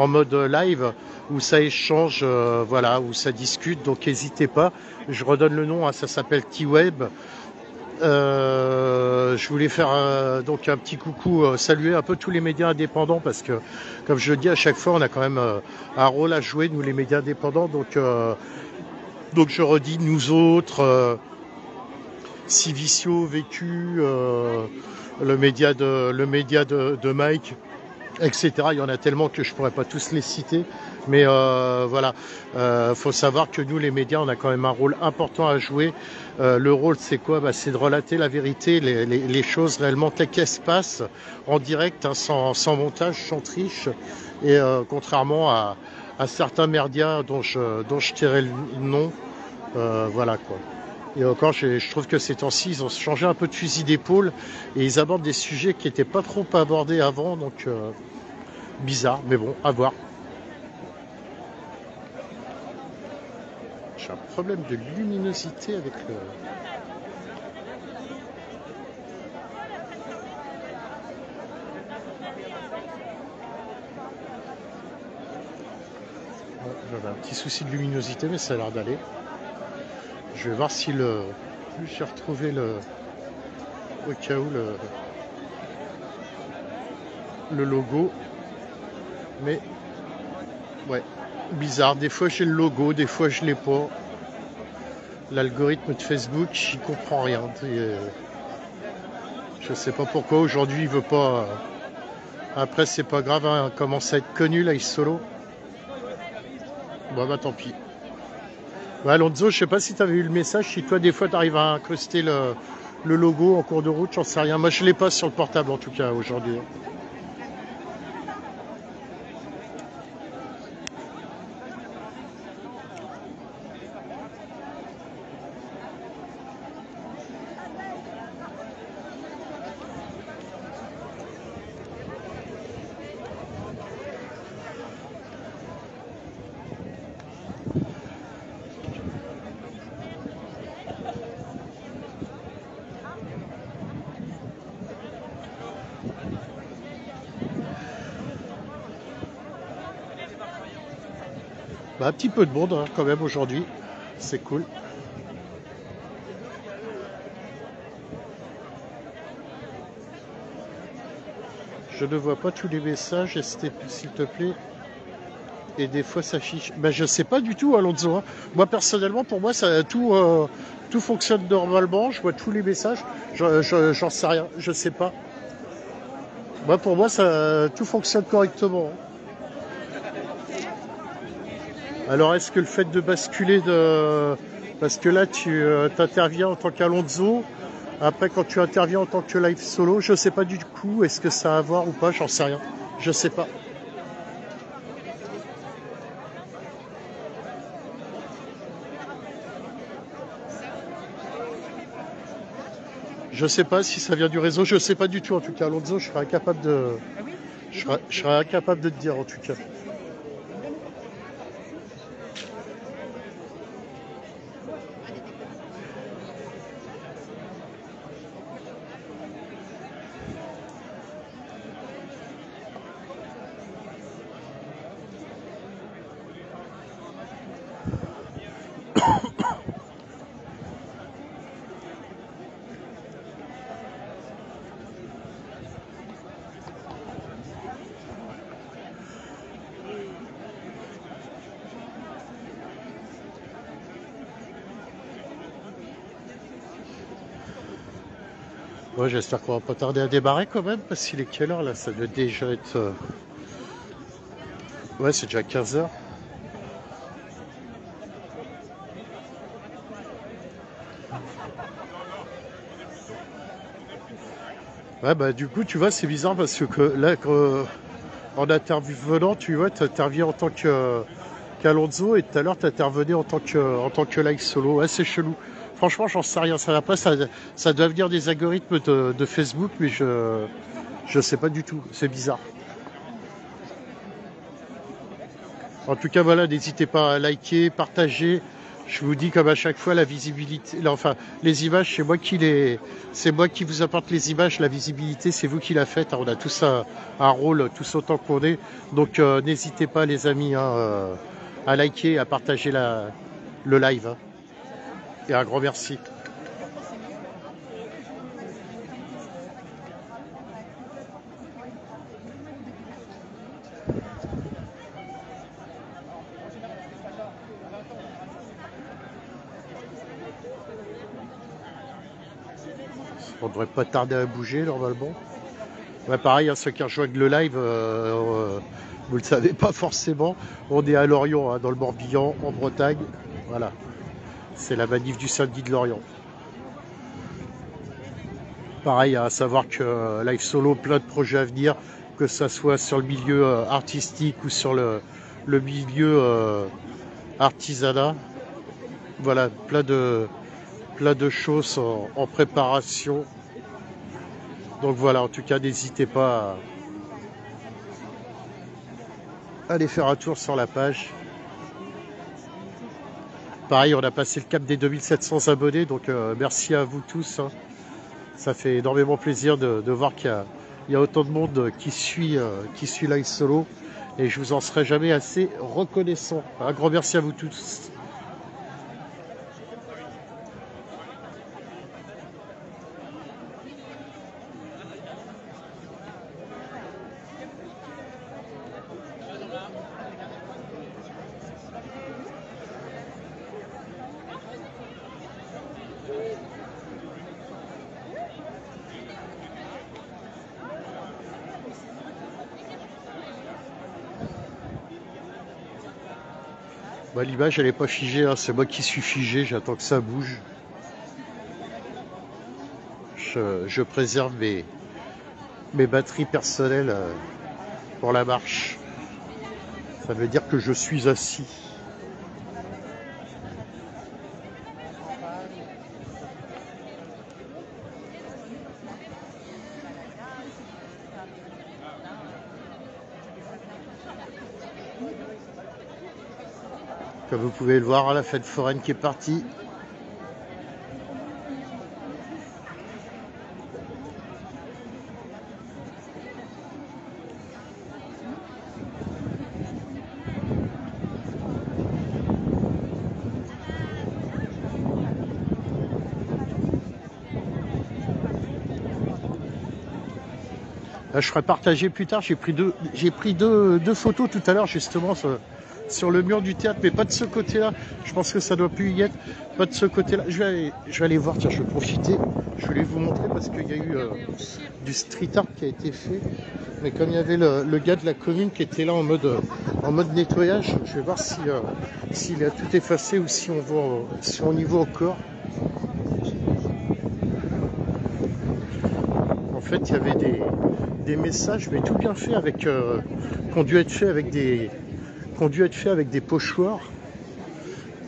mode live où ça échange, voilà, où ça discute. Donc n'hésitez pas. Je redonne le nom, hein, ça s'appelle T-Web. Je voulais faire donc un petit coucou, saluer un peu tous les médias indépendants parce que, comme je le dis à chaque fois, on a quand même un rôle à jouer, nous les médias indépendants. Donc je redis, Nous Autres, Civicio, Vécu, le média de Mike, etc. Il y en a tellement que je pourrais pas tous les citer. Mais voilà, faut savoir que nous, les médias, on a quand même un rôle important à jouer. Le rôle, c'est quoi? C'est de relater la vérité, les choses réellement telles qu'elles se passent, en direct, hein, sans montage, sans triche. Et contrairement à certains médias dont je tairai le nom, voilà quoi. Et encore, je trouve que ces temps-ci, ils ont changé un peu de fusil d'épaule et ils abordent des sujets qui n'étaient pas trop abordés avant, donc bizarre, mais bon, à voir. J'ai un problème de luminosité avec le... Ouais, j'avais un petit souci de luminosité, mais ça a l'air d'aller. Je vais voir si j'ai retrouvé au cas où le logo. Mais ouais, bizarre. Des fois j'ai le logo, des fois je l'ai pas. L'algorithme de Facebook, j'y comprends rien. Je sais pas pourquoi aujourd'hui il veut pas. Après c'est pas grave, hein, il commence à être connu là, Solo. Bon bah tant pis. Ouais, Alonso, je sais pas si tu avais eu le message, si toi des fois tu arrives à incruster le logo en cours de route, j'en sais rien. Moi je l'ai pas sur le portable en tout cas aujourd'hui. Bah, un petit peu de monde hein, quand même aujourd'hui, c'est cool. Je ne vois pas tous les messages, s'il te plaît. Et des fois ça affiche. Bah, je sais pas du tout, Alonso. Hein. Moi personnellement, pour moi, tout fonctionne normalement. Je vois tous les messages. J'en sais rien. Je sais pas. Moi, pour moi, tout fonctionne correctement. Hein. Alors, est-ce que le fait de basculer parce que là, tu interviens en tant qu'Alonso, après quand tu interviens en tant que live solo, je sais pas du coup, est-ce que ça a à voir ou pas, j'en sais rien. Je sais pas. Je sais pas si ça vient du réseau, je sais pas du tout en tout cas. Alonso, je serais incapable de... Je serais incapable de te dire en tout cas. Ouais, j'espère qu'on va pas tarder à débarrer quand même, parce qu'il est quelle heure là? Ça doit déjà être Ouais, c'est déjà 15h. Ouais, bah du coup, tu vois, c'est bizarre parce que là, en intervenant, tu vois, tu interviens en tant qu'Alonso et tout à l'heure, tu intervenais en tant que live solo. Ouais, c'est chelou. Franchement, j'en sais rien. Ça, après, ça doit venir des algorithmes de Facebook, mais je sais pas du tout. C'est bizarre. En tout cas, voilà, n'hésitez pas à liker, partager. Je vous dis comme à chaque fois, la visibilité, enfin, les images, c'est moi qui vous apporte les images, la visibilité, c'est vous qui la faites. On a tous un rôle, tous autant qu'on est. Donc, n'hésitez pas, les amis, hein, à liker, à partager le live. Hein. Et un grand merci. On devrait pas tarder à bouger normalement. Ouais, pareil, hein, ceux qui rejoignent le live, vous le savez pas forcément. On est à Lorient, hein, dans le Morbihan, en Bretagne. Voilà. C'est la manif du samedi de Lorient. Pareil, à savoir que live solo, plein de projets à venir, que ça soit sur le milieu artistique ou sur le milieu artisanat. Voilà, plein de choses en préparation. Donc voilà, en tout cas, n'hésitez pas à aller faire un tour sur la page. Pareil, on a passé le cap des 2700 abonnés, donc merci à vous tous. Hein. Ça fait énormément plaisir de voir qu'il y a autant de monde qui suit Live Solo. Et je vous en serai jamais assez reconnaissant. Un grand merci à vous tous. Bah, l'image elle n'est pas figée, hein. C'est moi qui suis figé, j'attends que ça bouge. Je préserve mes batteries personnelles pour la marche. Ça veut dire que je suis assis. Comme vous pouvez le voir, la fête foraine qui est partie. Là, je ferai partager plus tard. J'ai pris deux photos tout à l'heure justement sur le mur du théâtre, mais pas de ce côté-là. Je pense que ça doit plus y être. Pas de ce côté-là. Je vais aller voir. Tiens, je vais profiter. Je voulais vous montrer parce qu'il y a eu du street art qui a été fait. Mais comme il y avait le gars de la commune qui était là en mode nettoyage, je vais voir s'il a tout effacé ou si on y voit encore. En fait, il y avait des messages, mais tout bien fait avec qui ont dû être faits avec des pochoirs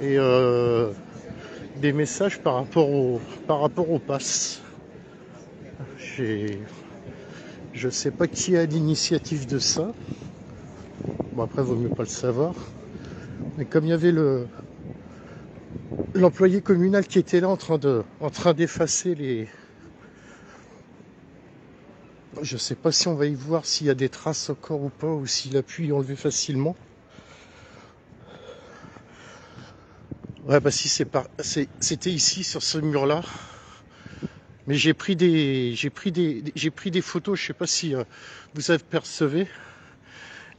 et des messages par rapport au pass. Je sais pas qui est à l'initiative de ça. Bon, après, vaut mieux pas le savoir. Mais comme il y avait l'employé communal qui était là en train d'effacer les... Je sais pas si on va y voir s'il y a des traces encore ou pas, ou s'il a pu y enlever facilement. Ouais, bah si c'était ici sur ce mur-là. Mais j'ai pris des photos, je sais pas si vous avez percevé.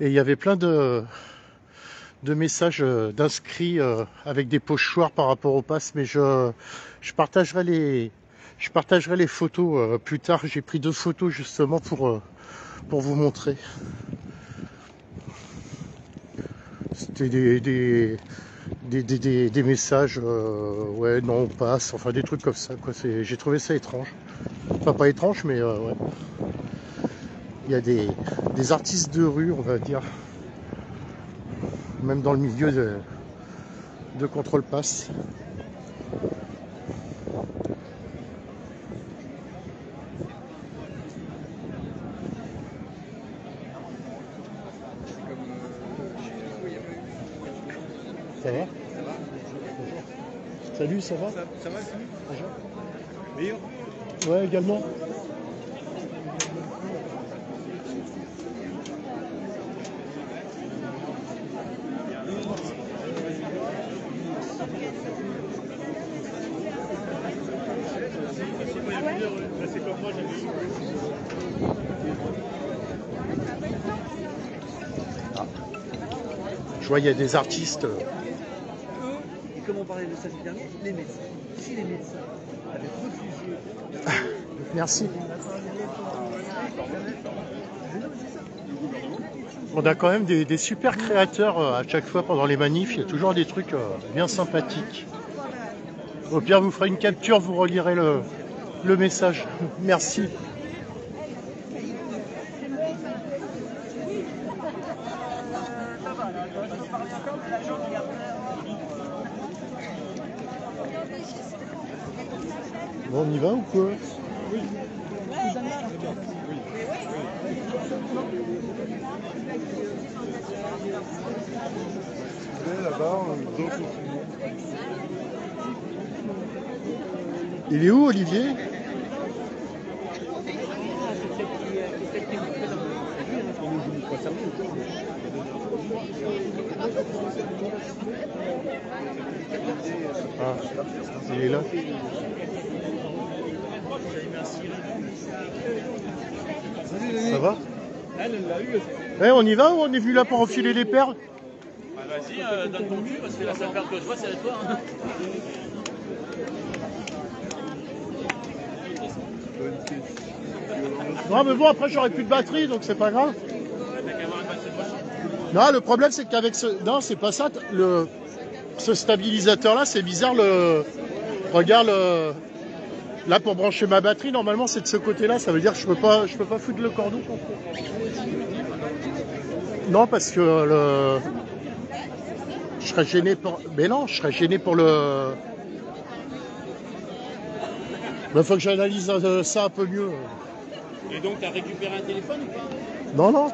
Et il y avait plein de messages d'inscrits avec des pochoirs par rapport au pass, mais je partagerai les photos plus tard. J'ai pris 2 photos justement pour vous montrer. C'était des messages, ouais, non, on passe, enfin des trucs comme ça, quoi. J'ai trouvé ça étrange. Enfin, pas étrange, mais ouais. Il y a des artistes de rue, on va dire, même dans le milieu de Contrôle Pass. Ça va? Salut, ça va? Ça va, salut? Bonjour. Meilleur? Ouais, également. C'est comme moi, j'ai vu. Je vois, il y a des artistes. Et comme on parlait de ça dernièrement, les médecins. Si les médecins avaient refusé. Merci. On a quand même des super créateurs à chaque fois pendant les manifs. Il y a toujours des trucs bien sympathiques. Au pire, vous ferez une capture, vous relirez le message. Merci. Bon, on y va ou quoi? Oui. Là-bas, Il est où, Olivier? Ah, il est là. Ça va? Eh, on y va ou on est venu là pour enfiler les perles? Bah, vas-y, donne ton cul, parce que la seule paire que je vois, c'est avec toi. Hein. Non, mais bon, après j'aurai plus de batterie, donc c'est pas grave. Non, le problème c'est qu'avec ce... Non, c'est pas ça. Ce stabilisateur-là, c'est bizarre. Regarde, là pour brancher ma batterie, normalement c'est de ce côté-là. Ça veut dire que je peux pas foutre le cordon. Non, parce que je serais gêné pour... Mais non, je serais gêné pour le... Il faut que j'analyse ça un peu mieux. Et donc, tu as récupéré un téléphone ou pas? Non, non.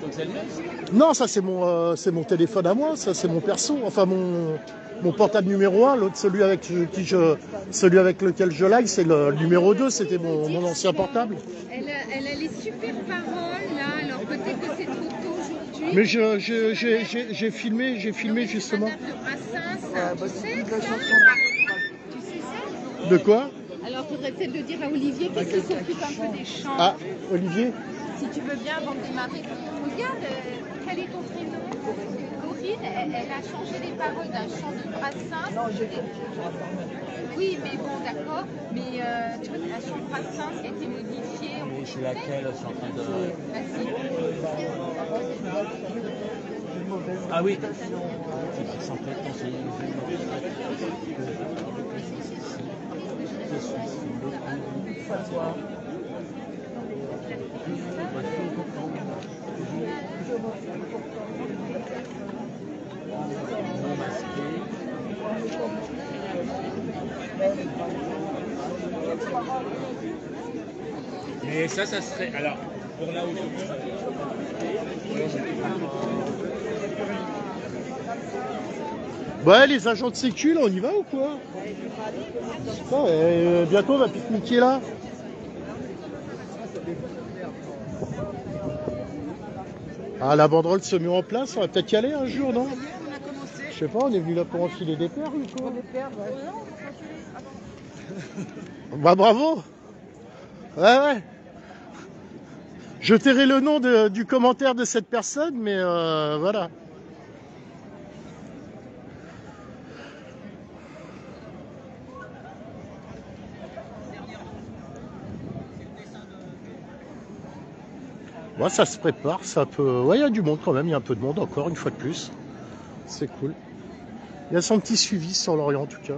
Donc c'est le même? Non, ça c'est mon téléphone à moi, ça c'est mon perso, enfin mon portable numéro 1, l'autre celui avec lequel je live, c'est le numéro 2, c'était mon ancien portable. Elle a les super paroles là, alors peut-être que c'est trop tôt aujourd'hui. Mais j'ai filmé justement. Tu sais ça? De quoi? Alors il faudrait peut-être le dire à Olivier parce qu'il s'occupe un peu des chants. Ah, Olivier? Si tu veux bien avant de démarrer. Regarde, quel est ton prénom? Corinne, elle a changé les paroles d'un chant de Brassens. Non, Oui, mais bon, d'accord. Mais tu vois, un chant de Brassens qui a été modifié. Mais c'est laquelle? Je suis en train de... Vas-y. Ah oui. Mais ça serait... Alors, pour là aujourd'hui... Ouais, les agents de sécu, là, on y va ou quoi? Je sais pas, bientôt on va pique-niquer là. Ah, la banderole se met en place, on va peut-être y aller un jour, non? Je sais pas, on est venu là pour enfiler des perles ou quoi? Bah bravo! Ouais. Je tairai le nom du commentaire de cette personne, mais voilà. Ouais, ça se prépare, ça peut... Ouais, il y a du monde quand même, il y a un peu de monde encore, une fois de plus. C'est cool. Il y a son petit suivi sur l'Orient en tout cas.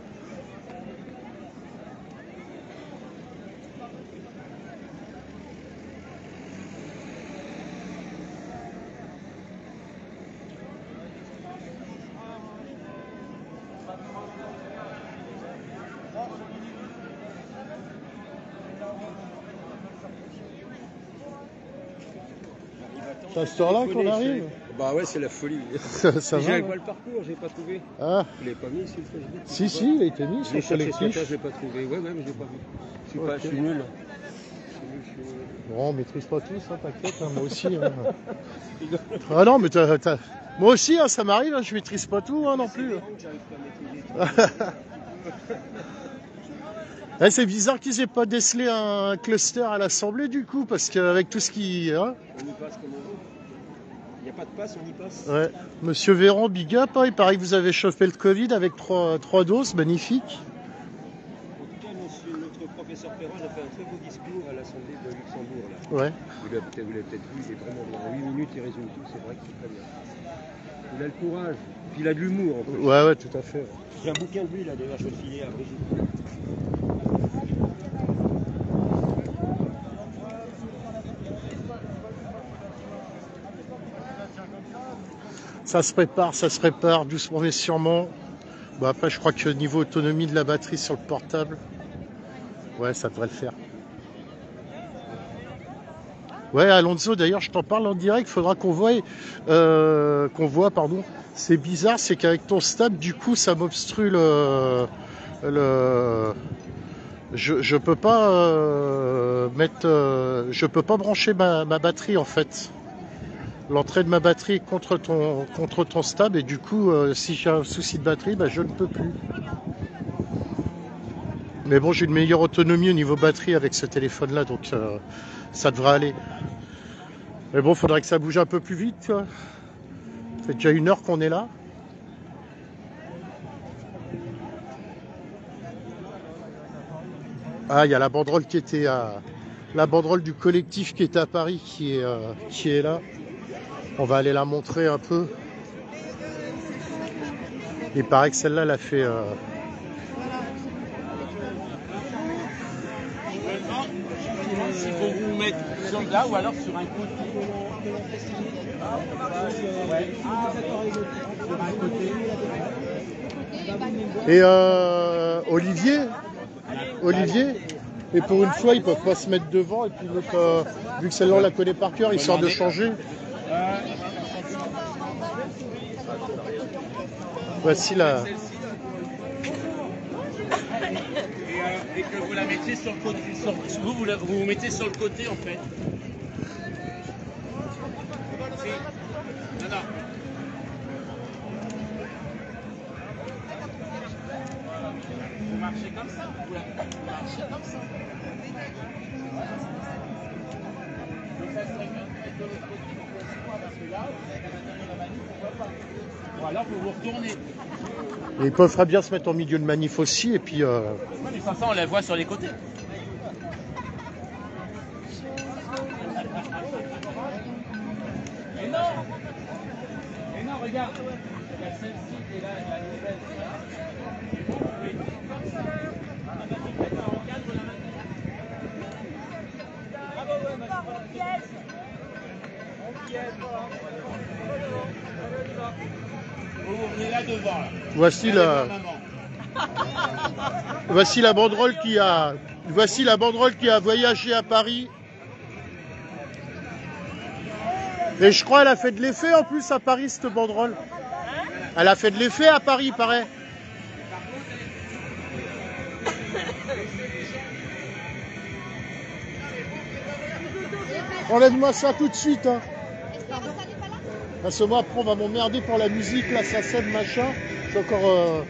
C'est à cette heure-là qu'on arrive? Bah ouais, c'est la folie. Ça va. J'avais pas le parcours, j'ai pas trouvé. Ah. Je l'ai pas mis sur le Facebook. Si, il a été mis sur le collectif. Je l'ai pas trouvé. Ouais, mais je l'ai pas vu. Je suis nul. Bon, on maîtrise pas tous, hein, t'inquiète, hein, moi aussi. Hein. Ah non, mais moi aussi, hein, ça m'arrive, hein, je maîtrise pas tout hein, non plus. Eh, c'est bizarre qu'ils aient pas décelé un cluster à l'Assemblée du coup, parce qu'avec tout ce qui... Hein, on y passe comme on veut. Il n'y a pas de passe, on y passe. Ouais. Monsieur Véran, big up, hein, il paraît que vous avez chopé le Covid avec 3 doses, magnifique. En tout cas, notre professeur Perrin a fait un très beau discours à l'Assemblée de Luxembourg. Là. Ouais. Vous l'avez peut-être vu, il est vraiment bien. En 8 minutes, il résume tout, c'est vrai que c'est très bien. Il a le courage, puis il a de l'humour en plus. Ouais, tout à fait. J'ai un bouquin de lui, là, d'ailleurs, je vais le filer à Brigitte. Ça se prépare doucement mais sûrement. Bon, après, je crois que niveau autonomie de la batterie sur le portable, ouais, ça devrait le faire. Ouais, Alonso, d'ailleurs, je t'en parle en direct, il faudra qu'on voit, pardon. C'est bizarre, c'est qu'avec ton stable, du coup, ça m'obstrue je peux pas je peux pas brancher ma batterie en fait. L'entrée de ma batterie est contre ton stable et du coup, si j'ai un souci de batterie, bah, je ne peux plus. Mais bon, j'ai une meilleure autonomie au niveau batterie avec ce téléphone-là, donc ça devrait aller. Mais bon, faudrait que ça bouge un peu plus vite, tu vois. Ça fait déjà 1 heure qu'on est là. Ah, il y a la banderole qui était à... La banderole du collectif qui était à Paris qui est là. On va aller la montrer un peu. Il paraît que celle-là, elle a fait... S'il faut vous mettre sur là ou alors sur un côté. Et Olivier, et pour une fois, ils peuvent pas se mettre devant et puis vu que celle-là on la connaît par cœur, histoire de changer. Voici la... Et que vous la mettiez sur le côté. Vous vous mettez sur le côté en fait. Non. Vous marchez comme ça. Vous marchez comme ça. Donc ça serait bien de mettre de l'autre côté pour que ce soit parce que là, vous êtes à l'intérieur de la manif, on voit pas. Ou alors vous vous retournez. Et ils peuvent bien se mettre au milieu de manif aussi et puis... Ouais, mais de toute façon, on la voit sur les côtés. Et non, regarde. Il y a celle-ci qui est là, la nouvelle. Comme ça. Bravo, on piège. Vous venez là devant. Là. Voici la banderole qui a voyagé à Paris. Et je crois qu'elle a fait de l'effet en plus à Paris, cette banderole. Elle a fait de l'effet à Paris, paraît. Enlève-moi ça tout de suite. Hein. Parce que moi, après, on va m'emmerder pour la musique, là, ça sème, machin. C'est encore...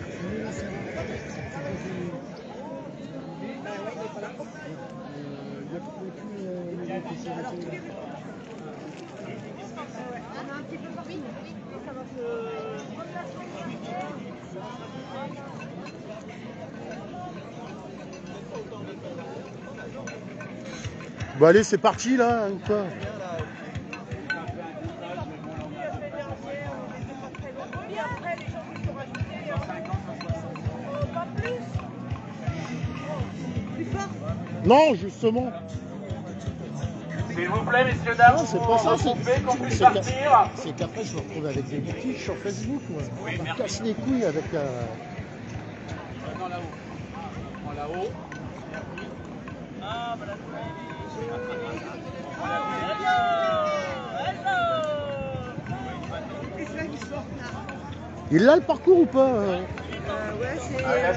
Bon allez, c'est parti là, ou quoi? Non, justement. S'il vous plaît, messieurs, dames, Non, c'est pas ça. qu'on puisse partir. C'est qu'après, je me retrouve avec des litiges sur Facebook, moi. Oui, Ça me merci. casse les couilles avec la... Maintenant là-haut. Prends là-haut. Ah, voilà. Il a le parcours ou pas Ouais,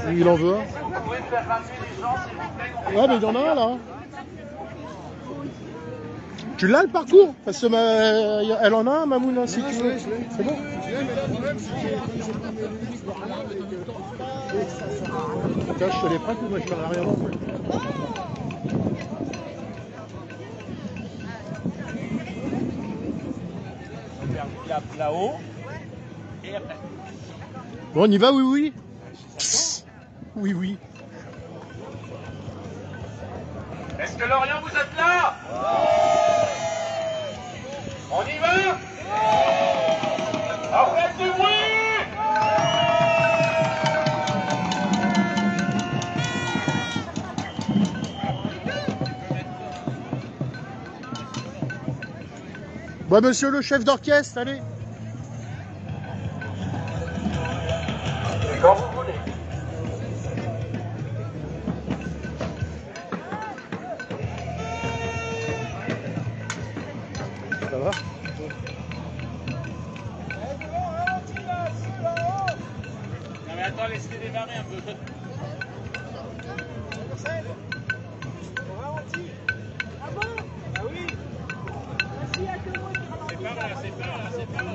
c'est... Il en veut un. Vous pouvez faire ramener les gens, s'il vous plaît, qu'on puisse Ouais, mais il y en a un là. Tu l'as le parcours? Parce que elle en a un, Mamouna, si tu veux. C'est bon? Tiens, je te les prête ou moi je ferai rien non plus. Là-haut. Et après. Bon, on y va, oui, oui. Oui, oui. Est-ce que Lorient, vous êtes là? On y va? Alors faites du bruit! Bon, monsieur le chef d'orchestre, allez. Quand vous voulez. Ça va? Non mais attends, laissez-les démarrer un peu. Ah bon? Ah oui. C'est par là, c'est par là, c'est par là.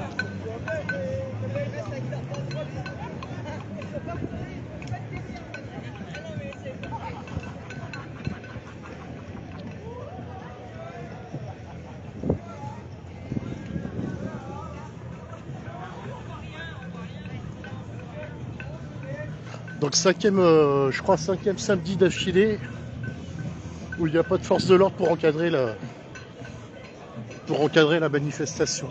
Donc je crois cinquième samedi d'affilée où il n'y a pas de force de l'ordre pour encadrer la manifestation.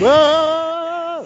Ah!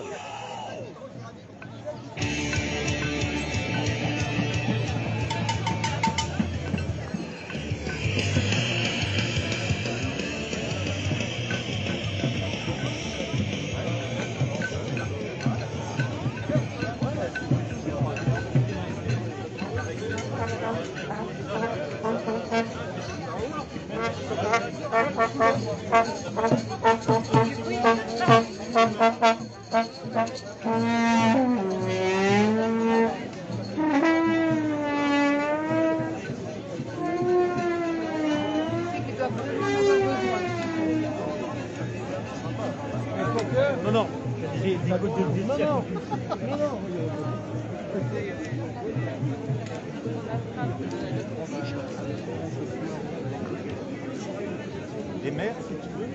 Non, non, j'ai des gouttes de vie. Non, non, non. Les mères, si tu veux.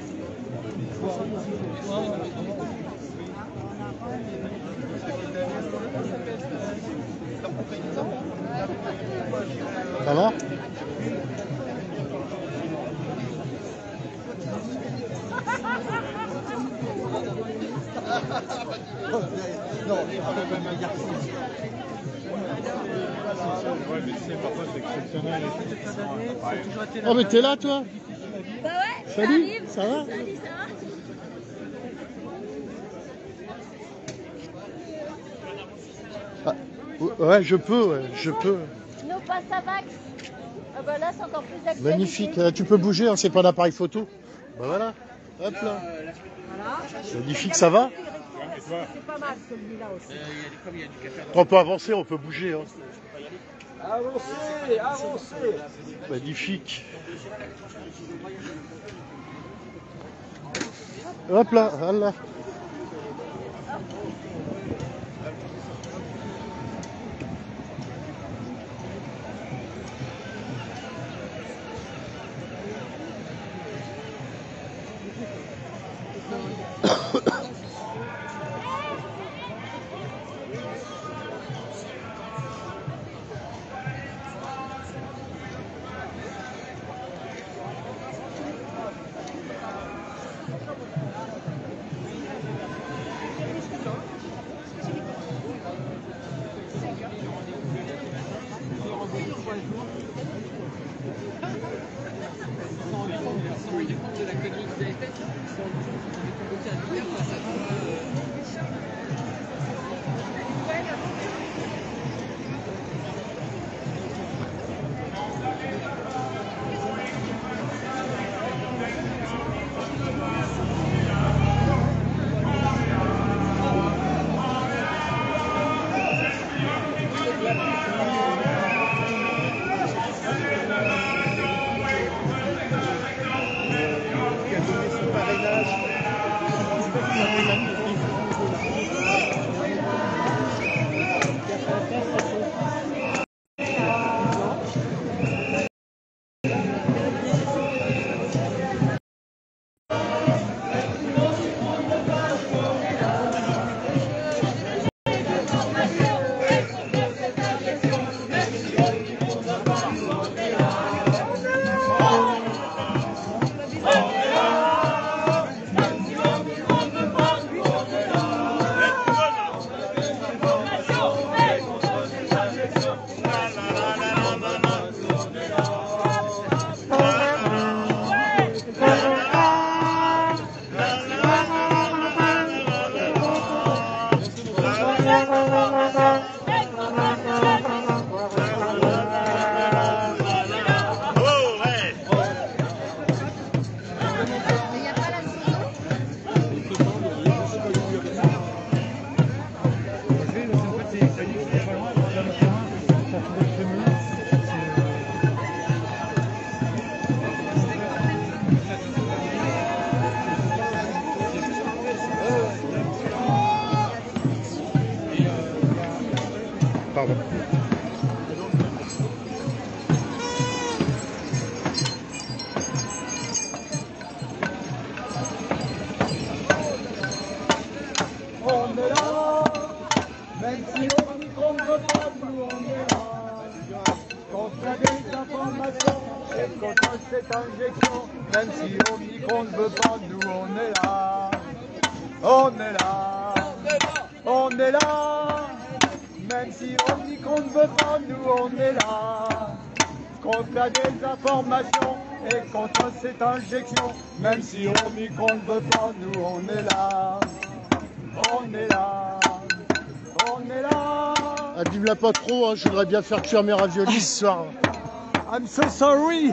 Ça va? Non, même un garçon. Ouais, mais c'est parfois c'est exceptionnel. Oh, mais t'es là, toi? Bah ouais, Salut, ça arrive. ça va? Salut, ça va? Ah, ouais, je peux, je peux. Nos passes à Vax. Ah bah là, c'est encore plus d'actualité. Magnifique. Tu peux bouger, hein, c'est pas un appareil photo. Bah voilà. Hop là. Magnifique, ça va? C'est pas mal celui-là aussi. Comme il y a du café à On peut avancer, on peut bouger. Hein. Avancez, avancez. Magnifique. Hop là, voilà. Pardon. On est là, même si on n'y compte pas, nous on est là. Contre des informations et contre cette injection, même si on n'y compte pas, nous on est là. On est là, on est là, même si on n'y compte pas, nous on est là. Contre la désinformation et contre cette injection, même si on n'y compte pas, nous on est là. On est là, on est là. Abîme-la pas trop, hein, je voudrais bien faire cuire mes raviolis ce soir. I'm so sorry.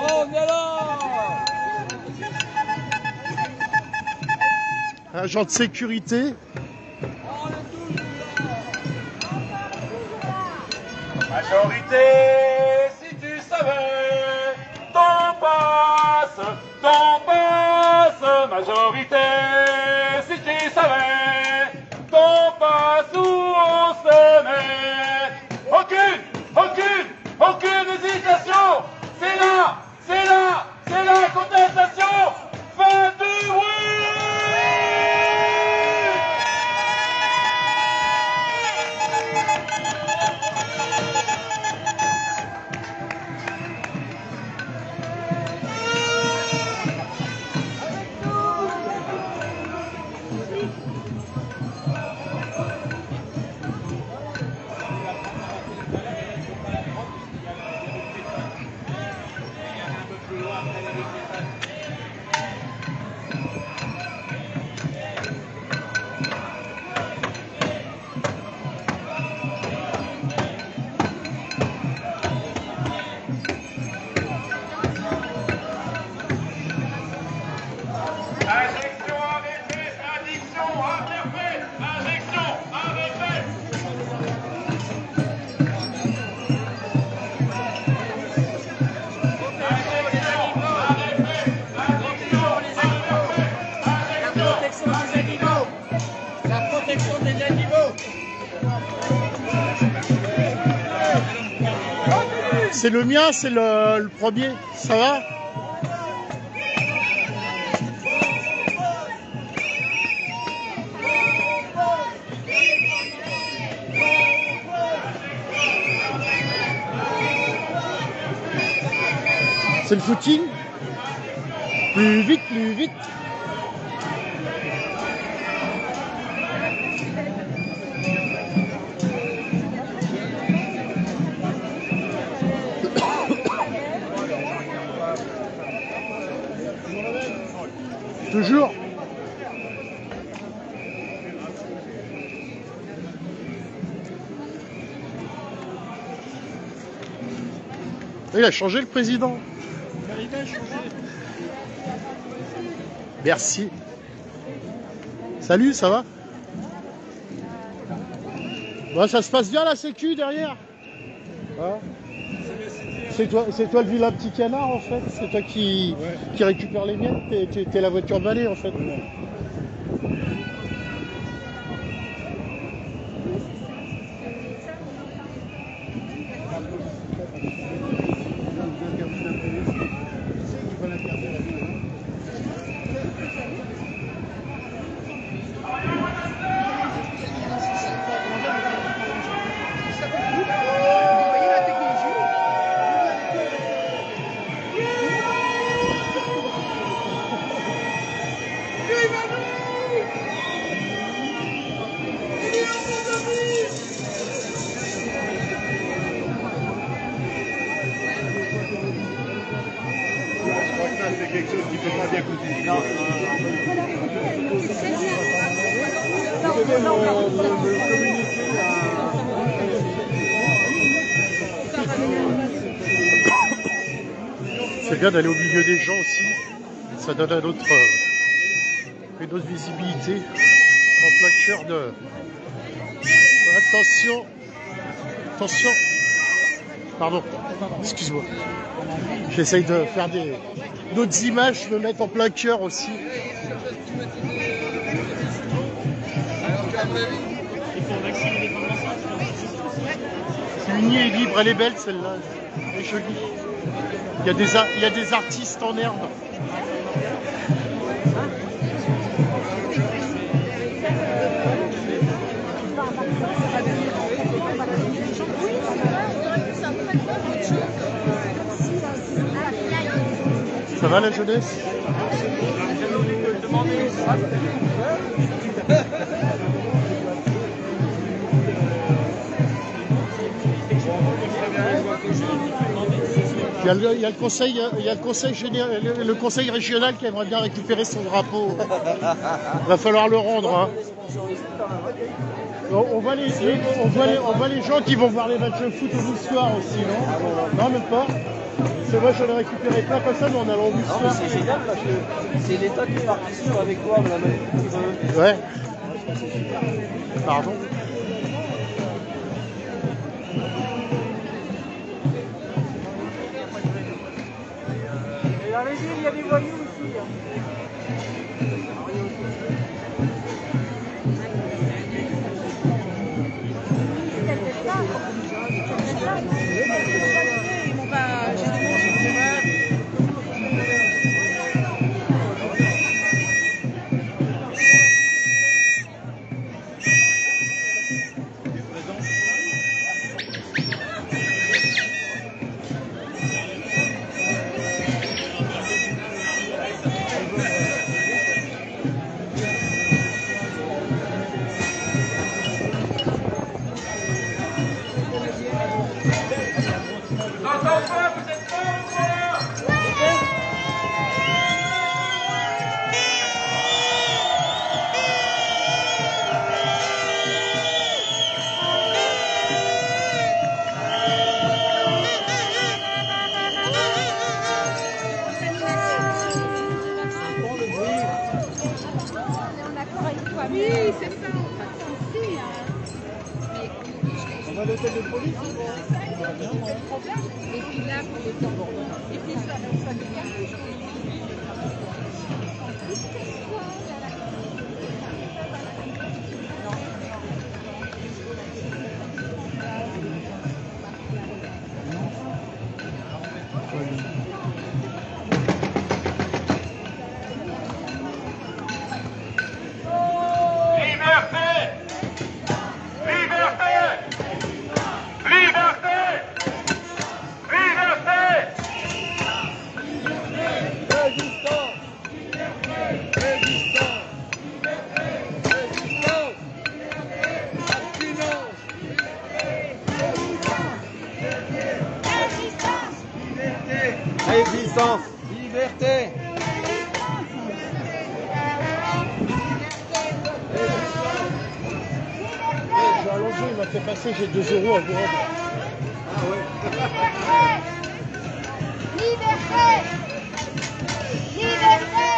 On est là. Agent de sécurité. Majorité, si tu savais, t'en passe, majorité, si tu savais, t'en passe où on se met. Aucune hésitation, c'est la contestation, fin du bruit. C'est le mien, c'est le premier. Ça va? C'est le footing. Plus vite, plus vite. Toujours. Il a changé le président. Merci. Salut, ça va? Bon, ça se passe bien la sécu derrière? Hein? C'est toi le vilain petit canard en fait? C'est toi qui récupère les miettes? T'es la voiture balai en fait? C'est quelque chose qui ne peut pas bien coûter. Non. C'est bien d'aller au milieu des gens aussi. Ça donne une autre visibilité. En plein cœur de... Attention. Attention. Pardon. Excuse-moi. J'essaye de faire d'autres images, me mettre en plein cœur aussi. C'est unie et libre, elle est belle celle-là. Elle est jolie. Il y a des artistes en herbe. Ça va la jeunesse? Il y a le conseil régional qui aimerait bien récupérer son drapeau. Il va falloir le rendre. Hein. On voit les gens qui vont voir les matchs de foot au soir aussi, non? Non, même pas. C'est moi, j'en ai récupéré plein comme ça, mais en allant au bus. C'est génial parce que c'est l'État qui participe avec toi, la Ouais. Pardon. Et dans les villes, il y a des voyous aussi. Oui, c'est ça, en fait, aussi. On va l'hôtel de police. Et puis là, pour les temps. Et puis ça devient. Résistance. Liberté. J'ai Alonso, il m'a fait passer, j'ai 2 € à vous rendre. Ah ouais. Liberté. Liberté.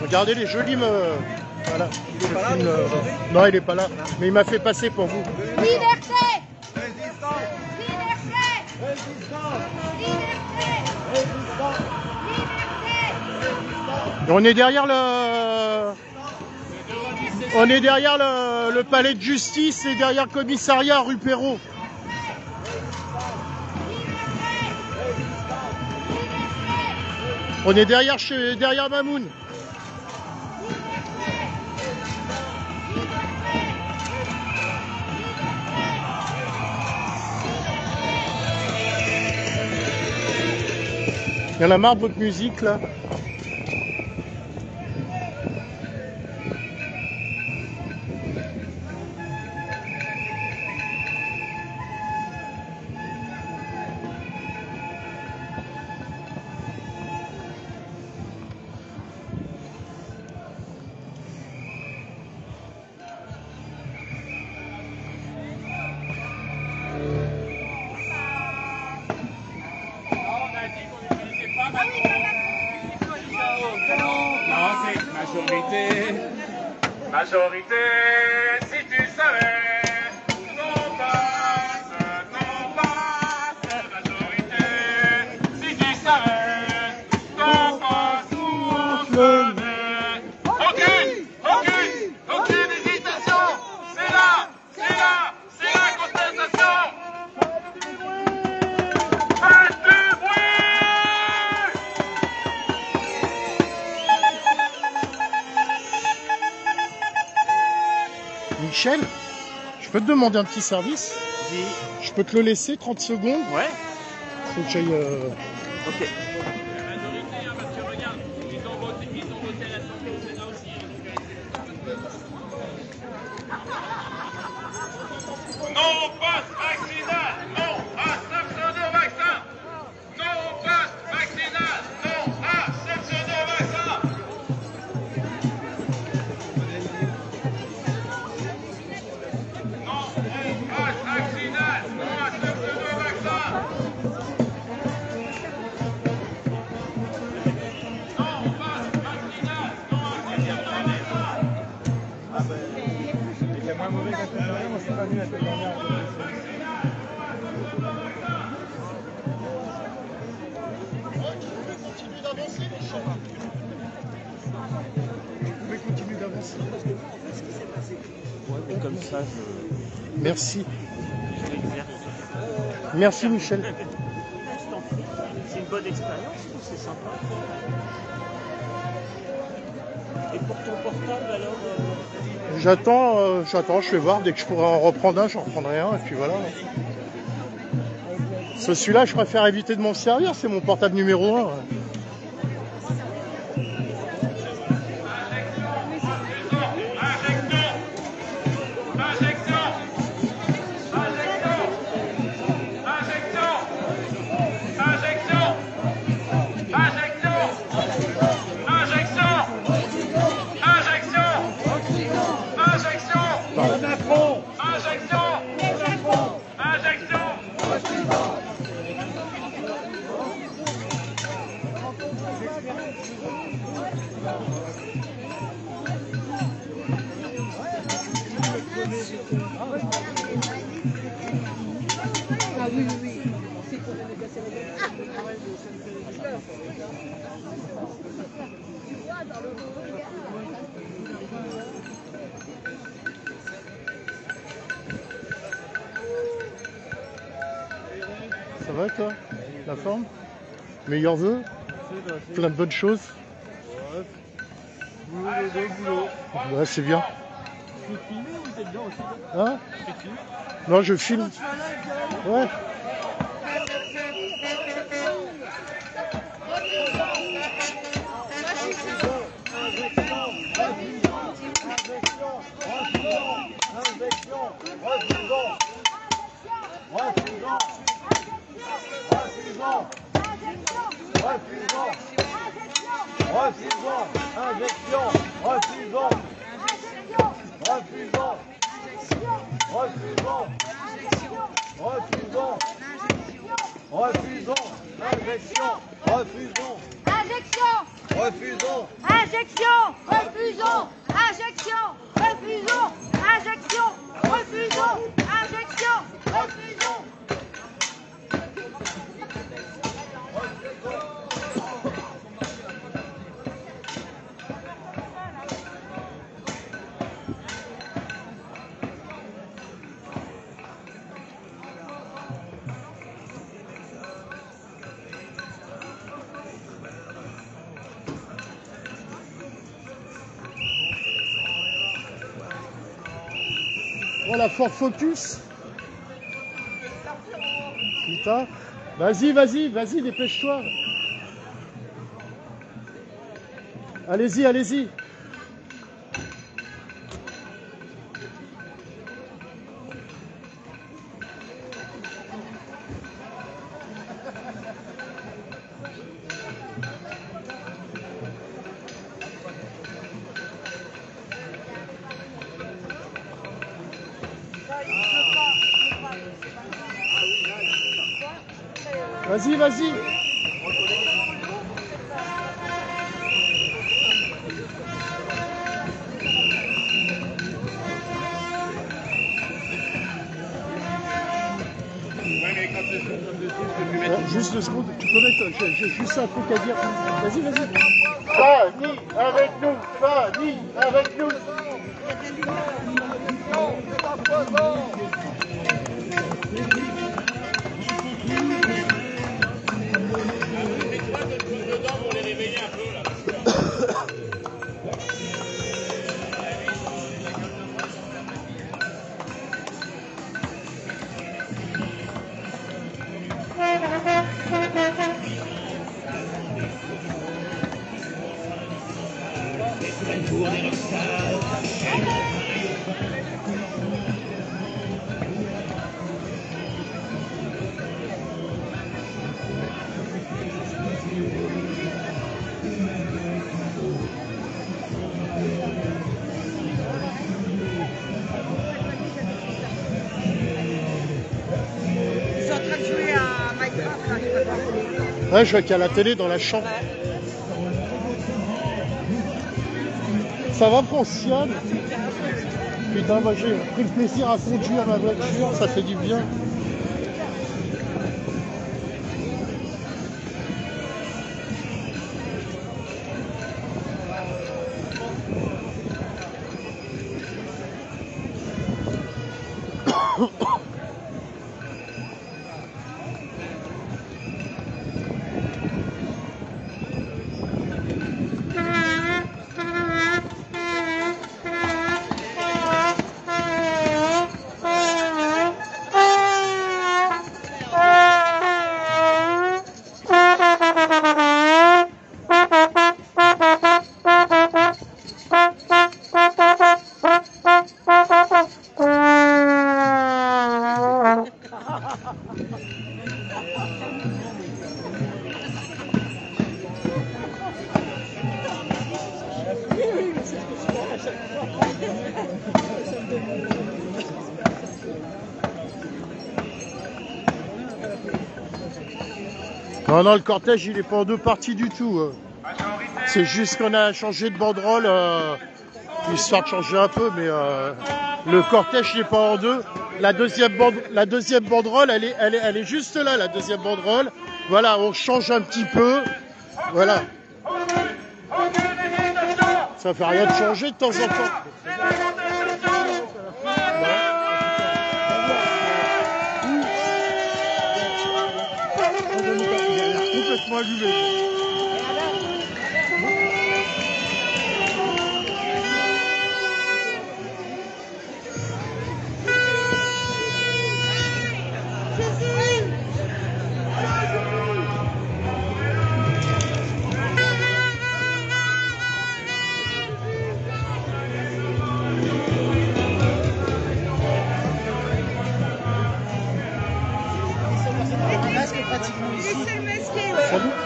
Regardez les jolis voilà. Il est pas là, film, monsieur non, il est pas là. Mais il m'a fait passer pour vous. Liberté. Résistance. Liberté. Résistance. Liberté. Résistance. Et on est derrière le palais de justice et derrière le commissariat rue Perrault. On est derrière Mamoun. Il y en a marre de votre musique là. Majorité, si tu savais, non passe, majorité, si tu savais, non passe où on se met. Aucune hésitation, c'est la contestation. Faites du bruit. Michel, je peux te demander un petit service? Oui. Je peux te le laisser 30 secondes? Ouais. Faut que j'aille... Ok. Non au passe vaccinal, non à pseudo-vaccin. Non au passe vaccinal, non à pseudo-vaccin. Non au passe vaccinal, non à pseudo-vaccin. Non au passe vaccinal, non à pseudo-vaccin. Ah ben, il est moins mauvais qu'à cette dernière, moi je suis pas venu à cette dernière. Vous pouvez continuer d'avancer. Ouais, mais comme ça, Merci. je l'exerce. Merci Michel. Je t'en prie. C'est une bonne expérience, je trouve, c'est sympa. Et pour ton portable, alors J'attends, je vais voir. Dès que je pourrai en reprendre un, j'en reprendrai un. Et puis voilà. Celui-là, je préfère éviter de m'en servir. C'est mon portable numéro 1. Ah oui, oui, oui. C'est pour les négocier les Ça va toi? La forme? Meilleurs vœux? Plein de bonnes choses? Boulot. Ouais, c'est bien. Tu filmes ou t'es dedans aussi? Hein? Tu filmes? Non, je filme. Ouais. Refusons. refusons. Refusons. Injection. Refusons. Refusons. Refusons. Refusons. Refusons. Injection. Refusons. Injection. Refusons. Injection. Refusons. Injection. Refusons. Injection. Refusons. Injection. Refusons. Voilà, Ford Focus. Putain. Vas-y, vas-y, vas-y, dépêche-toi. Allez-y, allez-y. Vas-y, vas-y. Juste 2 secondes, tu peux mettre, j'ai juste un truc à dire. Vas-y, vas-y. Fanny, avec nous, Fanny, avec nous. Ouais, je vois qu'il y a la télé dans la chambre. Ça va, Franciane? Putain, moi j'ai pris le plaisir à conduire ma voiture, ça fait du bien. Non, non, le cortège, il est pas en 2 parties du tout. C'est juste qu'on a changé de banderole, histoire de changer un peu, mais le cortège, il est pas en 2. La deuxième banderole, elle est juste là, la deuxième banderole. Voilà, on change un petit peu. Voilà. Ça fait rien de changer de temps en temps. Complètement allumé.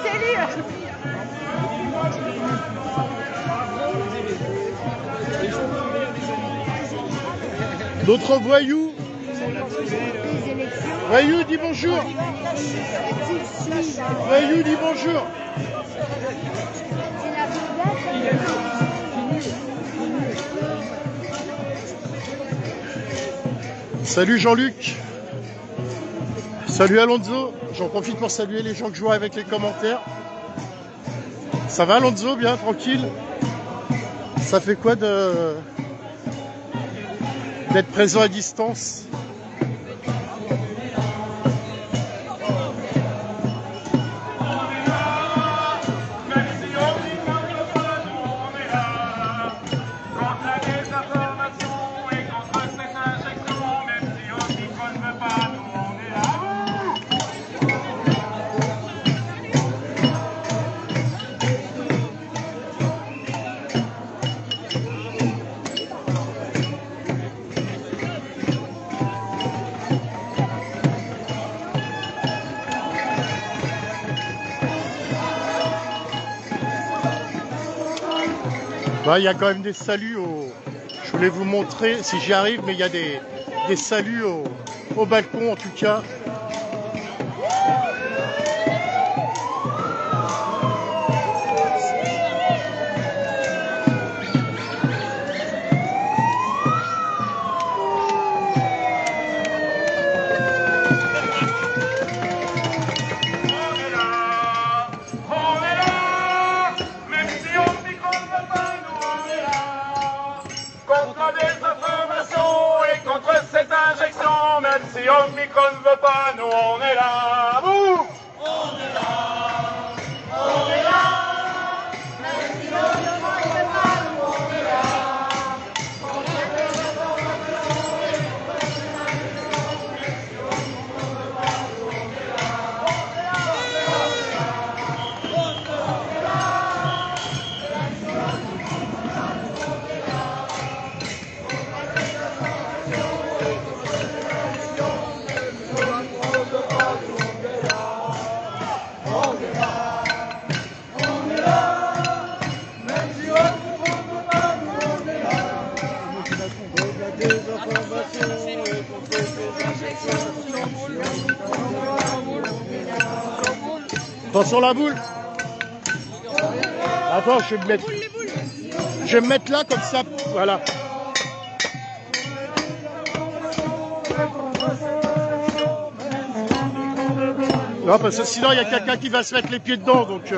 C'est lui, Notre voyou. Voyou, dis bonjour. Voyou, dis bonjour. Salut Jean-Luc. Salut Alonso. J'en profite pour saluer les gens que je vois avec les commentaires. Ça va Alonso, bien, tranquille? Ça fait quoi d'être présent à distance? Il y a quand même des saluts je voulais vous montrer si j'y arrive, mais il y a des saluts au balcon en tout cas. Si Omicron ne veut pas, nous on est là. Vous on est là. On est là. Même si Omicron ne veut pas, nous on est là. On est Attention la boule. Attends, je vais me mettre là comme ça. Voilà. Non, parce que sinon il y a quelqu'un qui va se mettre les pieds dedans, donc.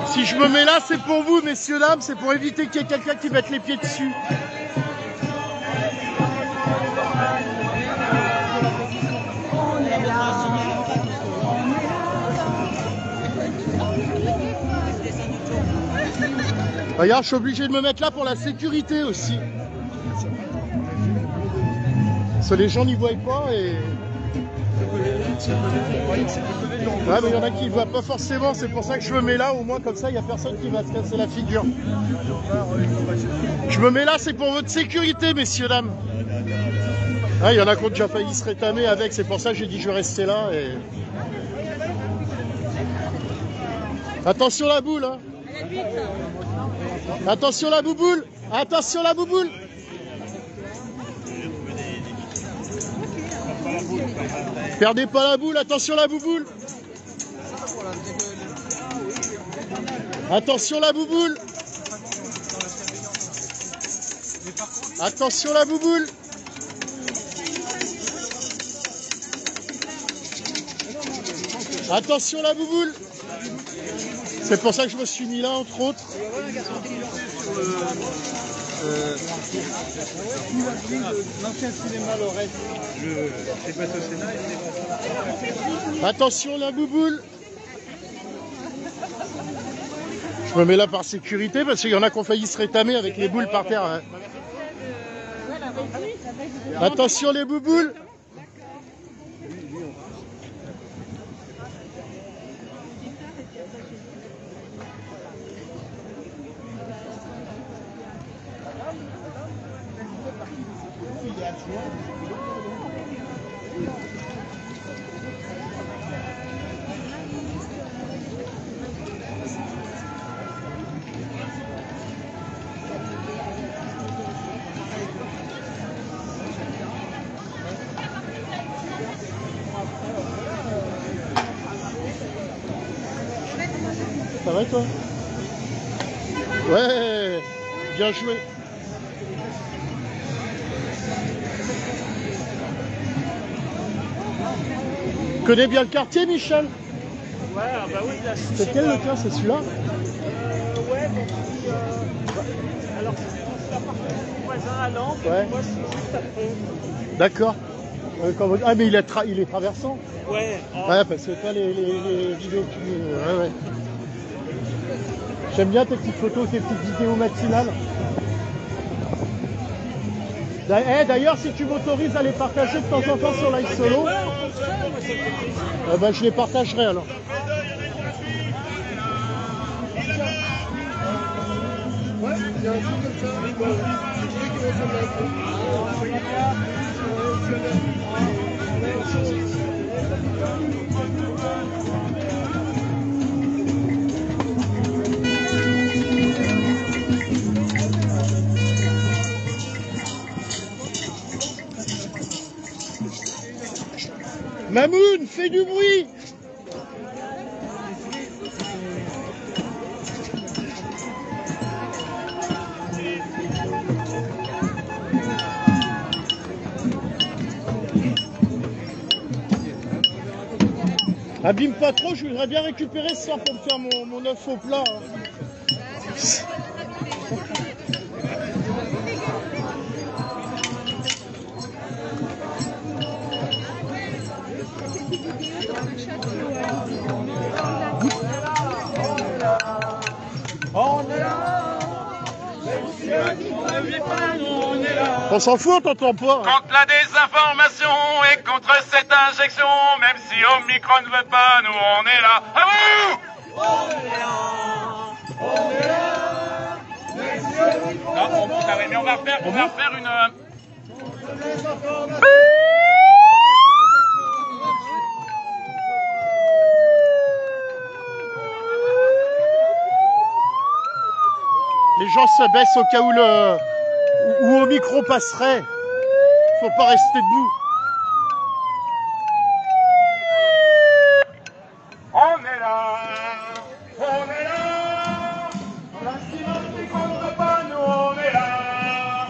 Si je me mets là, c'est pour vous, messieurs, dames, c'est pour éviter qu'il y ait quelqu'un qui mette les pieds dessus. Regarde, je suis obligé de me mettre là pour la sécurité aussi. Parce que les gens n'y voient pas et... Ouais, mais il y en a qui ne voient pas forcément, c'est pour ça que je me mets là, au moins comme ça, il n'y a personne qui va se casser la figure. Je me mets là, c'est pour votre sécurité, messieurs, dames. Il y en a qui ont déjà failli se rétamer avec, c'est pour ça que j'ai dit je vais rester là. Et... Attention la boule, hein. Attention la bouboule. Attention la bouboule. Perdez pas la boule, attention la bouboule. Attention la bouboule. Attention la bouboule. Attention la bouboule. C'est pour ça que je me suis mis là, entre autres. L'ancien cinéma Lorette, je passe au Sénat. Attention la bouboule. Je me mets là par sécurité parce qu'il y en a qui ont failli se rétamer avec les boules par terre. Hein. Attention les bouboules. Ça va toi? Ouais, bien joué. Tu connais bien le quartier, Michel? Ouais, bah oui, là, c'est quel le tien? C'est celui-là? Ouais, donc alors c'est l'appartement de mon voisin à Lens, Ouais. et moi c'est juste après. D'accord. Ah, mais il est traversant? Ouais. Ouais, parce que toi, les vidéos que tu... Ouais, ouais. J'aime bien tes petites photos, tes petites vidéos matinales. D'ailleurs, si tu m'autorises à les partager de temps en temps sur Live Solo, ben, je les partagerai alors. Ouais, il y a un truc comme ça. Un truc qui ressemble à Mamoun, fais du bruit! Abîme pas trop, je voudrais bien récupérer ça pour me faire mon œuf au plat. Hein. On est là, On s'en fout, on t'entend pas. Hein. contre la désinformation et contre cette injection, même si Omicron ne veut pas, nous on est là. À vous! Non, mais on va faire une... Les gens se baissent au cas où Omicron passerait. Faut pas rester debout. On est là, même si Omicron ne veut pas, nous on est là.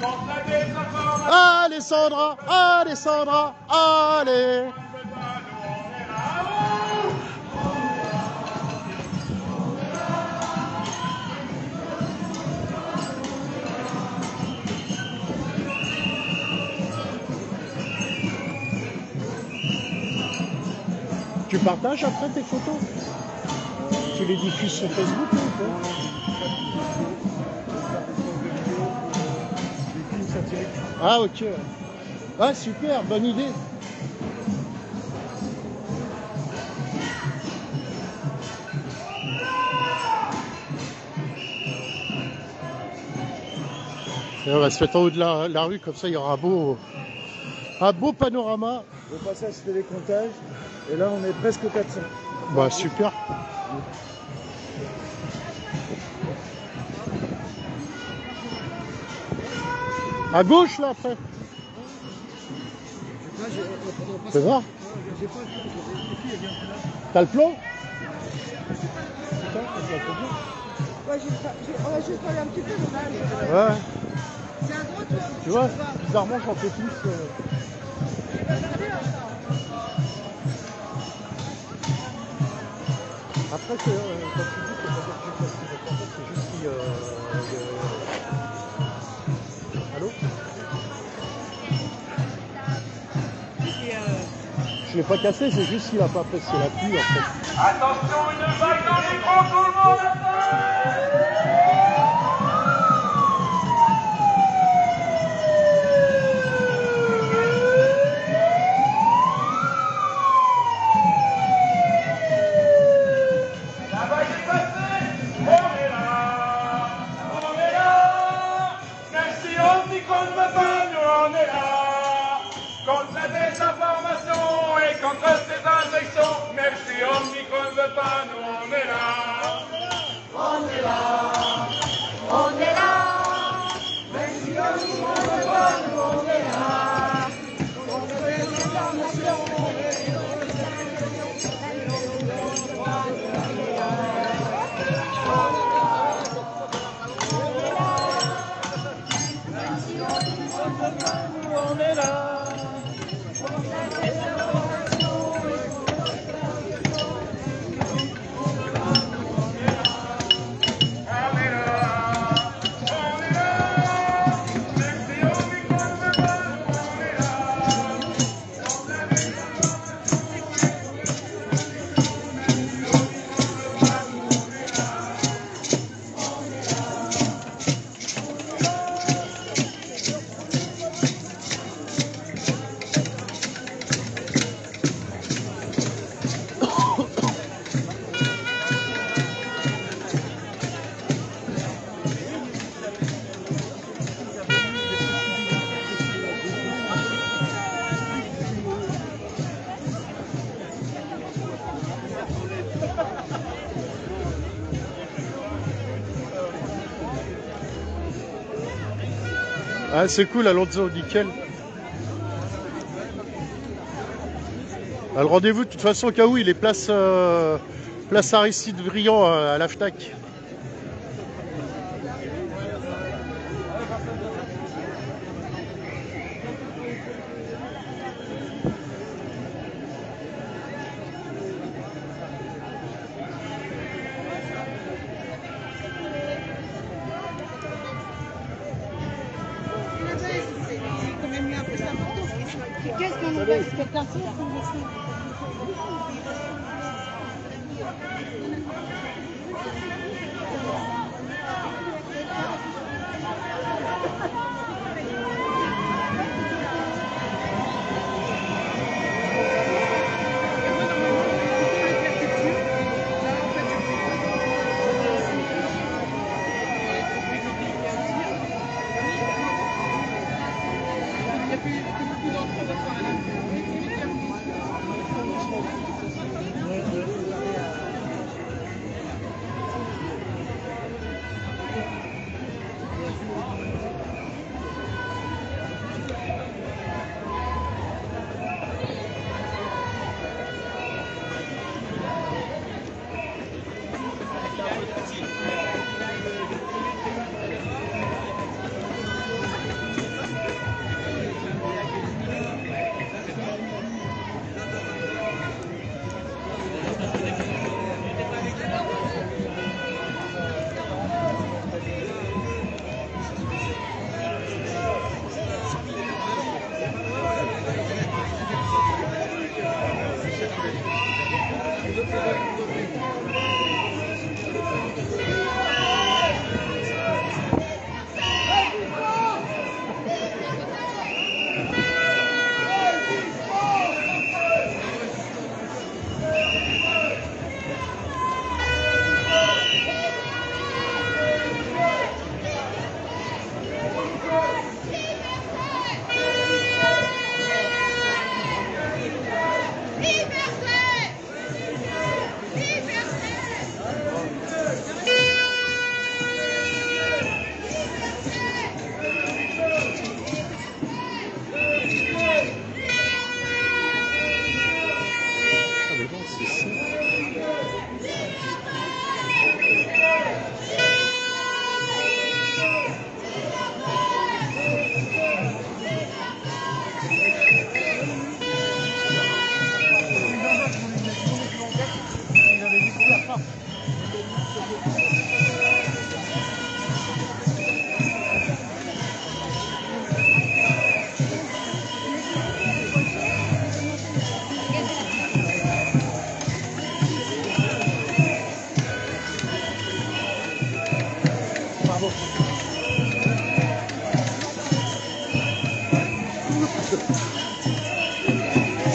Contre la désinformation. Allez Sandra, allez Sandra, allez. Tu partages après tes photos? Tu les diffuses sur Facebook ou quoi? Ah ok. Ah super, bonne idée. Et on va se mettre en haut de la rue, comme ça il y aura un beau panorama. Au passage, je fais les comptages, et là on est presque 400. Bah super. À gauche là après. C'est vrai? T'as le plan? Ouais, on va juste parler un petit peu, mais là, Ouais. c'est un gros tour. Tu vois, bizarrement j'en fais plus. Après, quand tu dis que c'est pas quelque chose qui me c'est juste si... Allô? Je l'ai pas cassé, c'est juste qu'il a pas apprécié la pluie en fait. Attention, une vague dans les grands, tout le monde La vague est passée, on est là, même si Omicron ne veut pas, nous on est là, contre la désinformation et contre ces injections, même si Omicron ne veut pas, nous on est là. Ah, c'est cool, Alonso, nickel. Ah, le rendez-vous, de toute façon, au cas où, il est place Aristide Briand à la FNAC. Qu'est-ce qu'on nous laisse quelqu'un d'autre qu'on laisse?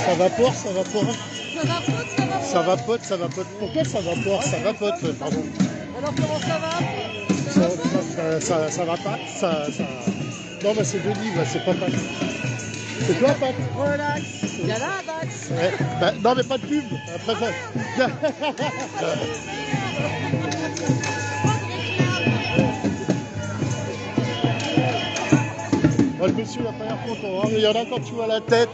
Ça vapote, ça vapote. Ça vapote, ça vapote. Pourquoi ça vapote? Ça vapote, pardon. Alors comment ça va? Ça va pas, Non, bah c'est Denis, bah, c'est pas Pat. C'est toi, Pat? Relax. Il y a là, Max. Ouais. Bah, non, mais pas de pub. Après ça. Oh, le monsieur n'a pas l'air content, hein, mais il y en a quand tu vois la tête.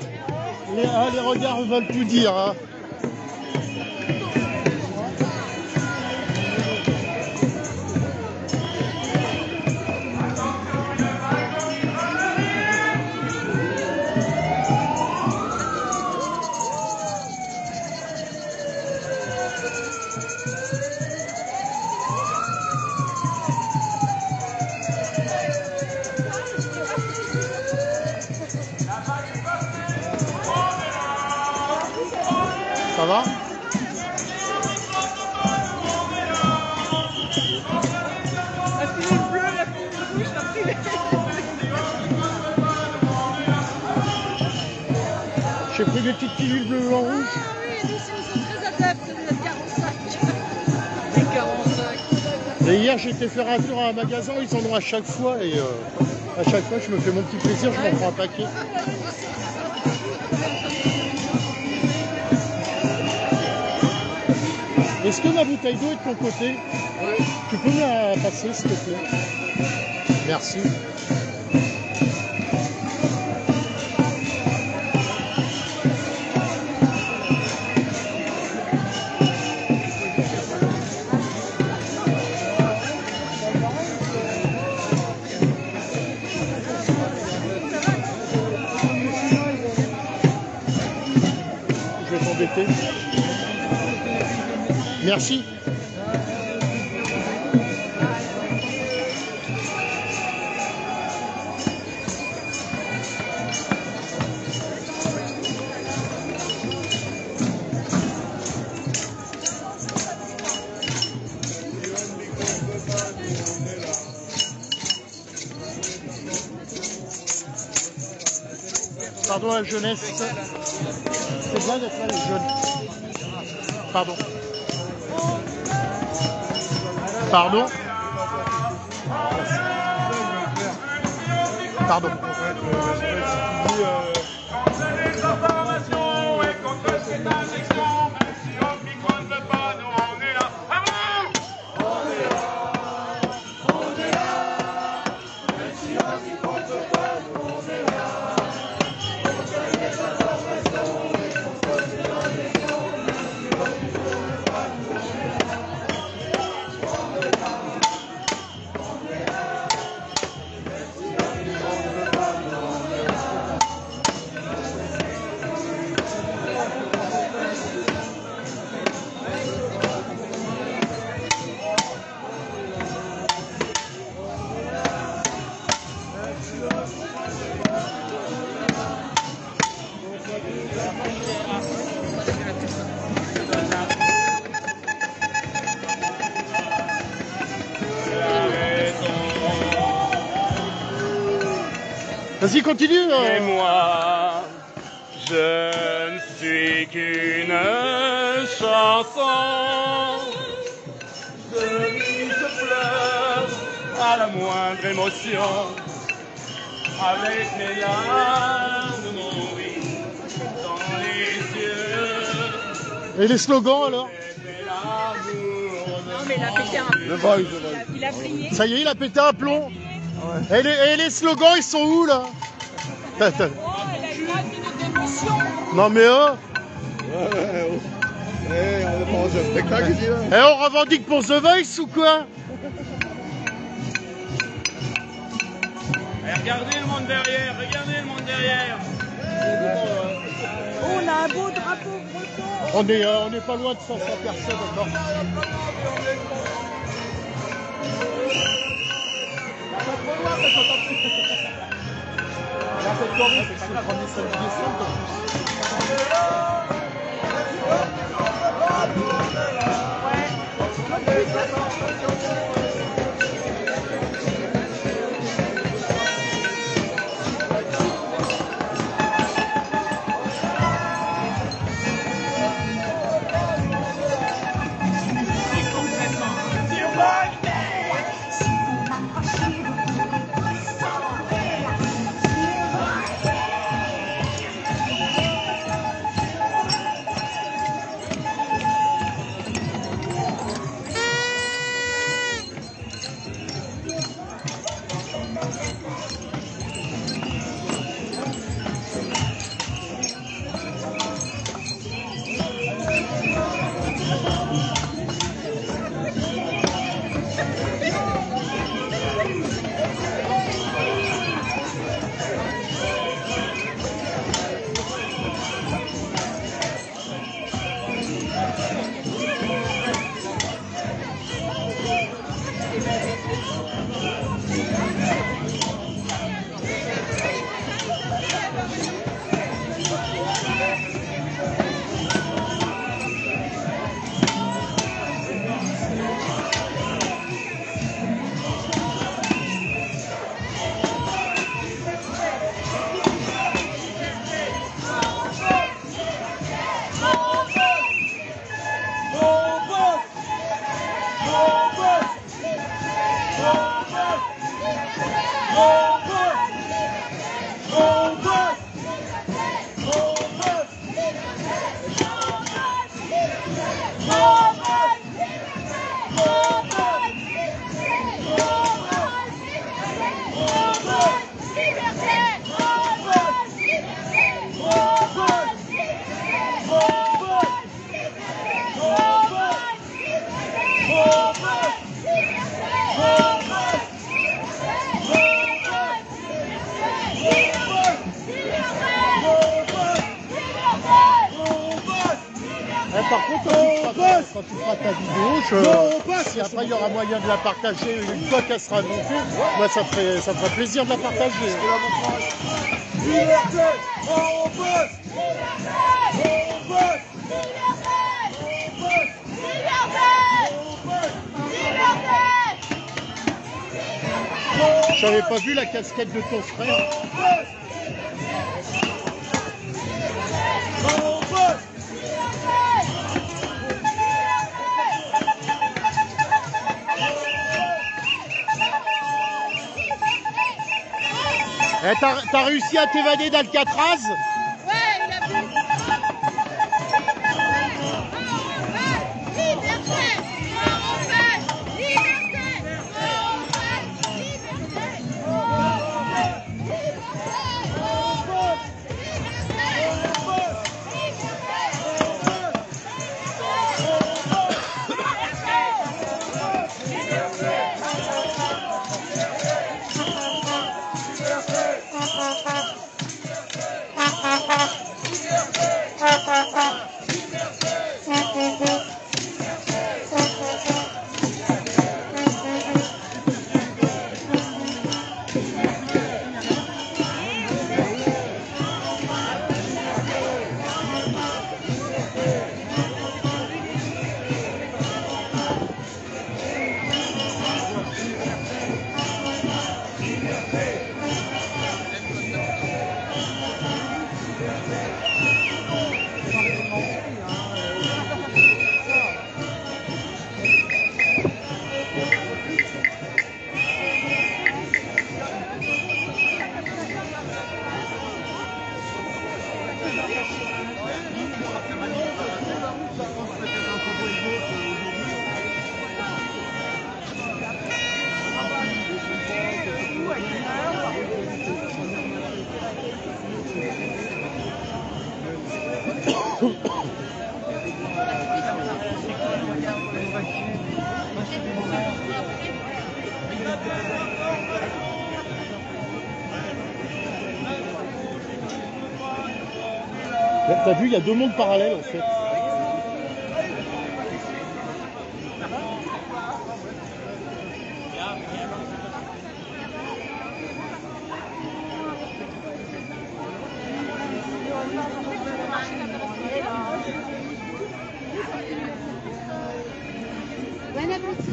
Les regards veulent tout dire. Hein. Ça va? La pilule bleue, la pilule rouge, la pilule... J'ai pris des petites pilules bleues en rouge. Ah oui, nous aussi, nous sommes très adeptes de notre 45. Les 45. Et hier, j'ai été faire un tour à un magasin, ils en ont à chaque fois. Et à chaque fois, je me fais mon petit plaisir, je m'en prends un paquet. Est-ce que ma bouteille d'eau est de ton côté? Oui. Tu peux me la passer, s'il te plaît? Merci. côté. Merci. Pardon la jeunesse. C'est bien d'être là les jeunes. Pardon. Pardon. Pardon. Vas-y, continue. Et moi, je ne suis qu'une chanson. Je pleure à la moindre émotion. Avec mes larmes nourries dans les yeux. Et les slogans alors? Non, mais il a pété un plomb. Le voice. Il a brillé. Ça y est, il a pété un plomb. Et les slogans, ils sont où là? Oh, elle a une minute d'émission. Non mais on est pas dans un spectacle ici là. Et on revendique pour The Voice ou quoi? Regardez le monde derrière, regardez le monde derrière. Oh, on a un beau drapeau breton. On est pas loin de 500 personnes encore. Cette soirée, c'est le 1er samedi décembre. par contre, quand tu feras ta vidéo, si après il y aura moyen de la partager une fois qu'elle sera montée, moi ça me fera plaisir de la partager. Liberté, on bosse. J'avais pas vu la casquette de ton frère. Eh, t'as réussi à t'évader d'Alcatraz? Ouais, il a pu. Liberté, T'as vu, il y a deux mondes parallèles en fait. Bon appétit.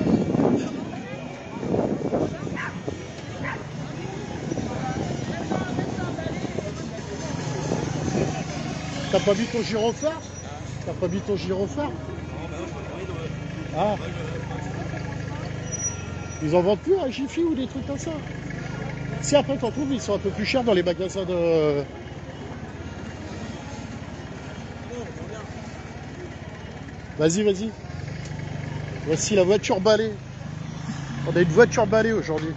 T'as pas vu ton gyrophare? T'as pas vu ton gyrophare? Ah. Ils en vendent plus à Jiffy ou des trucs comme ça? Si après t'en trouves, ils sont un peu plus chers dans les magasins de... Vas-y, vas-y. Voici la voiture balai. On a une voiture balai aujourd'hui.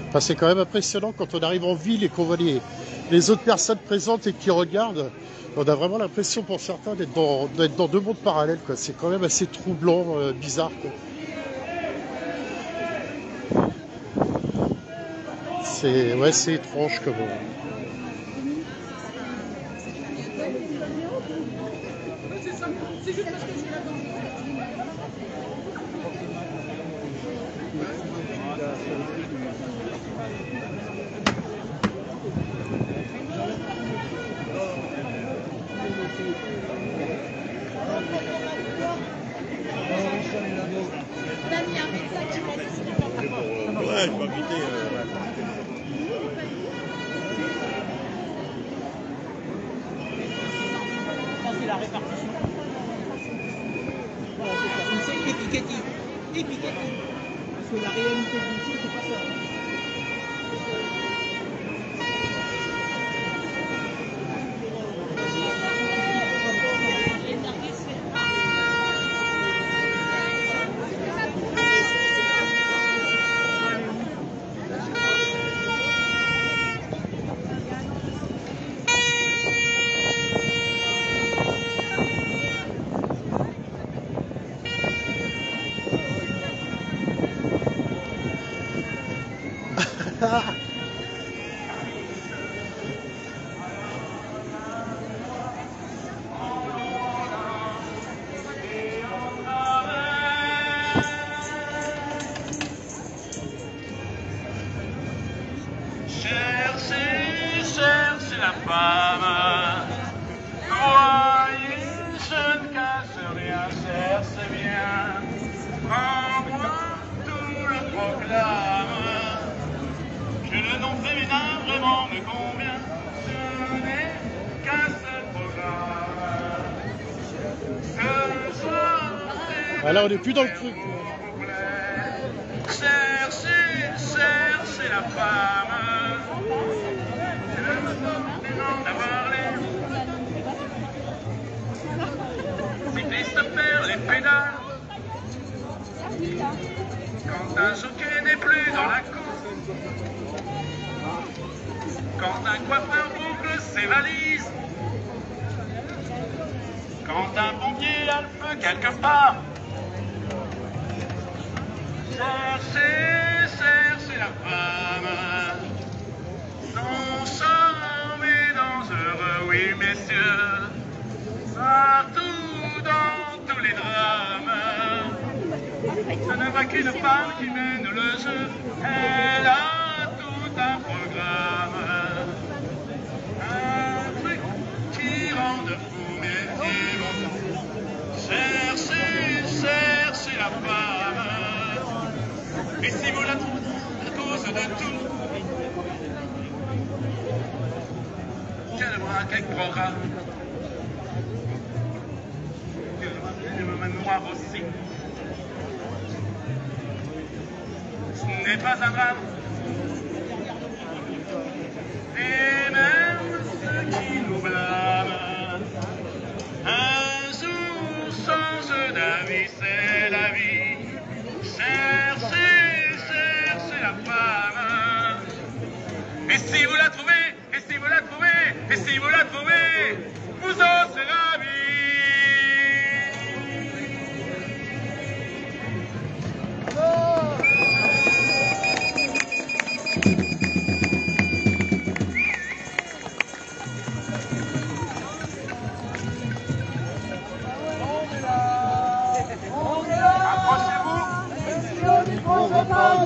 Enfin, c'est quand même impressionnant quand on arrive en ville et qu'on voit les autres personnes présentes et qui regardent. On a vraiment l'impression pour certains d'être dans deux mondes parallèles, quoi. C'est quand même assez troublant, bizarre, quoi. C'est étrange comme... Ouais, je vais inviter. Ça, c'est la répartition. Voilà, c'est ça. C'est étiquetti. Étiquetti. Parce que la réalité du métier, c'est pas ça. la femme. Voyez, je ne casse rien, cherche bien. Prends-moi, tout le proclame. Que le nom féminin vraiment me convient. Ce n'est qu'un seul programme. Ce soir, Alors, on n'est plus dans le truc. cherchez, cherchez la femme. Cycliste perd les pédales. Quand un jockey n'est plus dans la course. Quand un coiffeur boucle ses valises. Quand un pompier a le feu quelque part. Cherchez, cherchez la femme. Son charme est dangereux, oui messieurs. Partout dans tous les drames. Ce ne va qu'une femme qui mène le jeu. Elle a tout un programme. Un truc qui rend de fou mes yeux. Cherchez, cherchez la femme. Et si vous la trouvez à cause de tout, quel bras, quel programme. Le noir aussi. Ce n'est pas un drame. Et même ceux qui nous blâment, un jour change d'avis, c'est la vie. Cherchez, cherchez la femme. Et si vous la trouvez, et si vous la trouvez, et si vous la trouvez, vous en serez ravis.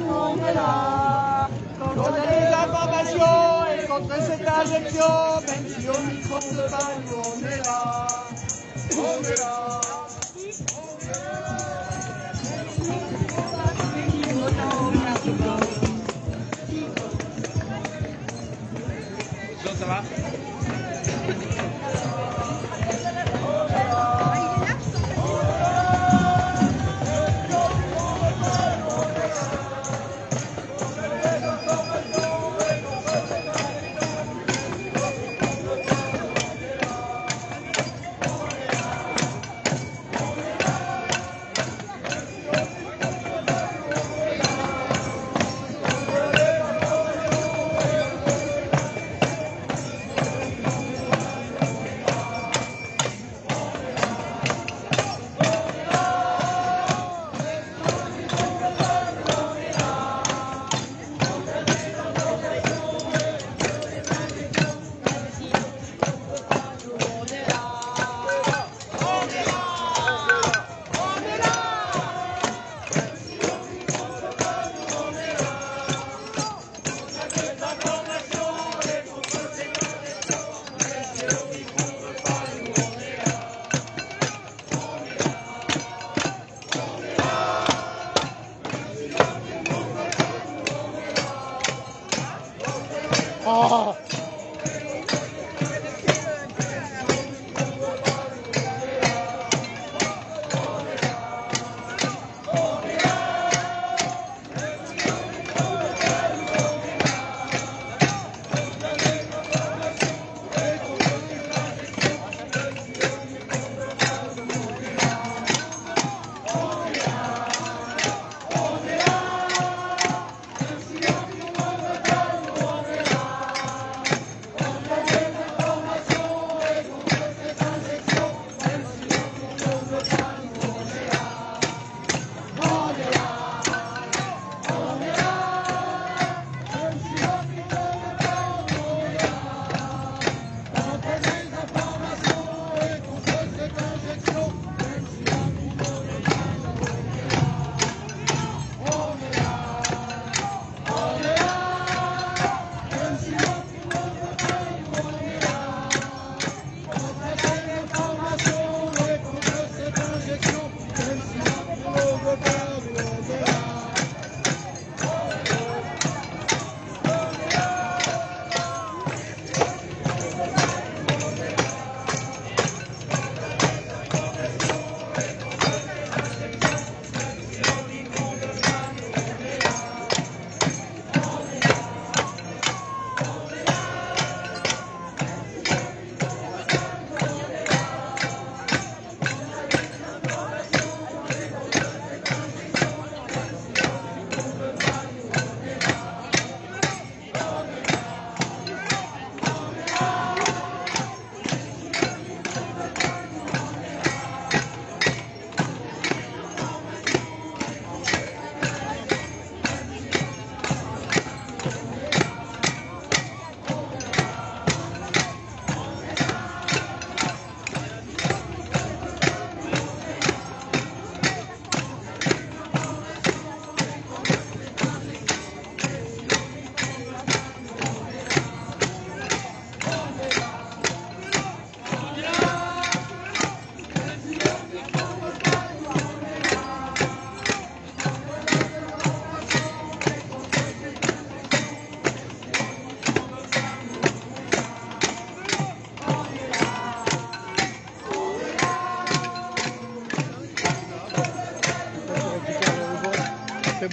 On est là. Contre les informations et contre cette injection, même si on n'y compte pas, nous on est là. On est là. Ça va?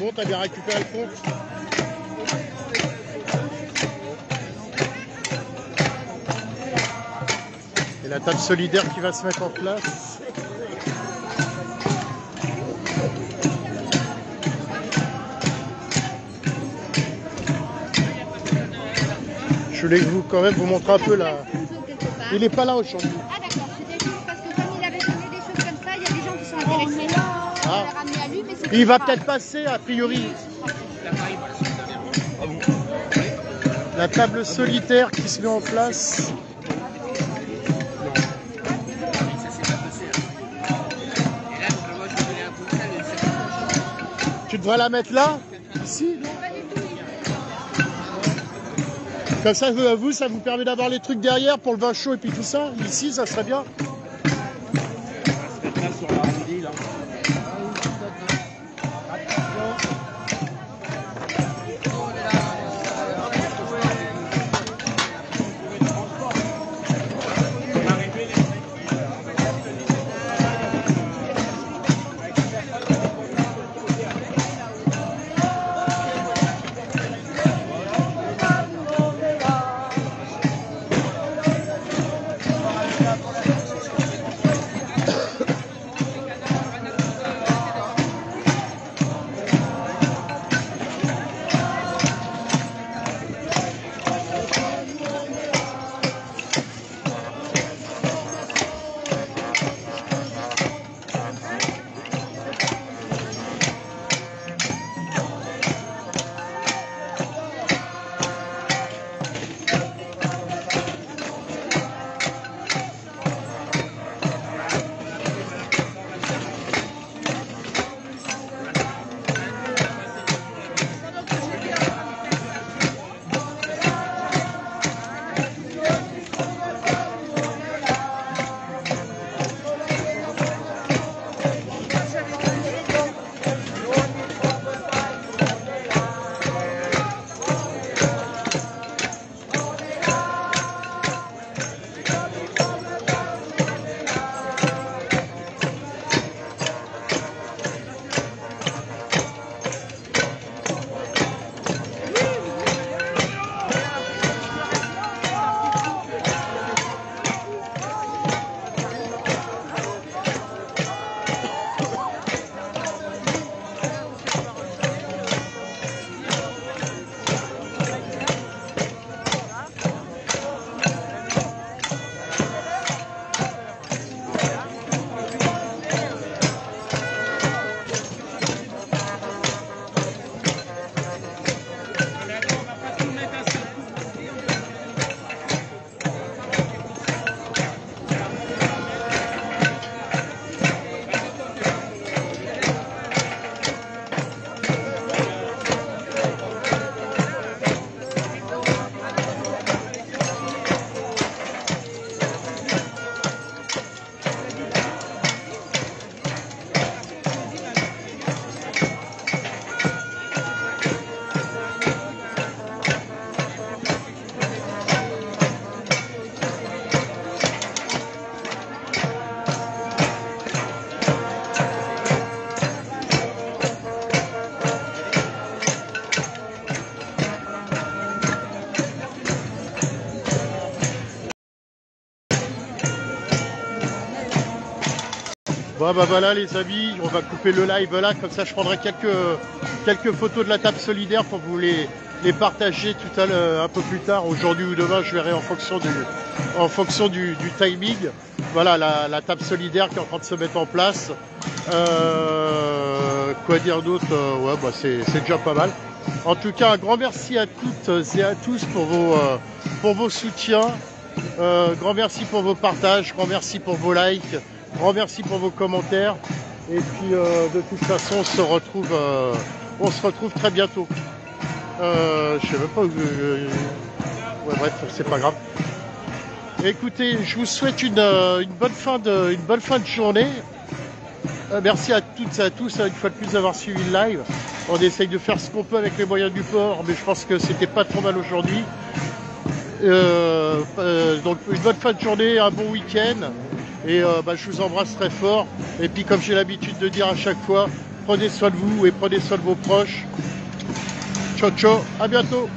bon, t'as bien récupéré le compte? Et la table solidaire qui va se mettre en place. Je voulais quand même vous montrer un peu là. Il n'est pas là aujourd'hui. Ah d'accord, c'était juste parce que comme il avait donné des choses comme ça, il y a des gens qui sont intéressés. On l'a ramené à lui, mais c'est Il va peut-être passer a priori. La table solitaire qui se met en place. Tu devrais la mettre là? Ici? Comme ça, vous, ça vous permet d'avoir les trucs derrière pour le vin chaud et puis tout ça. Ici, ça serait bien. Bon bah voilà les amis, on va couper le live là, comme ça je prendrai quelques photos de la table solidaire pour vous les partager tout à l'heure, un peu plus tard, aujourd'hui ou demain, je verrai en fonction du timing. Voilà la table solidaire qui est en train de se mettre en place. Quoi dire d'autre? Ouais bah c'est déjà pas mal. En tout cas, un grand merci à toutes et à tous pour vos soutiens. Grand merci pour vos partages, grand merci pour vos likes. Grand merci pour vos commentaires et puis de toute façon on se retrouve très bientôt. Je sais même pas où... ouais, bref, c'est pas grave. Écoutez, je vous souhaite une bonne fin de journée. Merci à toutes et à tous une fois de plus d'avoir suivi le live. On essaye de faire ce qu'on peut avec les moyens du port, mais je pense que c'était pas trop mal aujourd'hui. Donc une bonne fin de journée, un bon week-end. Et je vous embrasse très fort. Et puis comme j'ai l'habitude de dire à chaque fois, prenez soin de vous et prenez soin de vos proches. Ciao, ciao, à bientôt.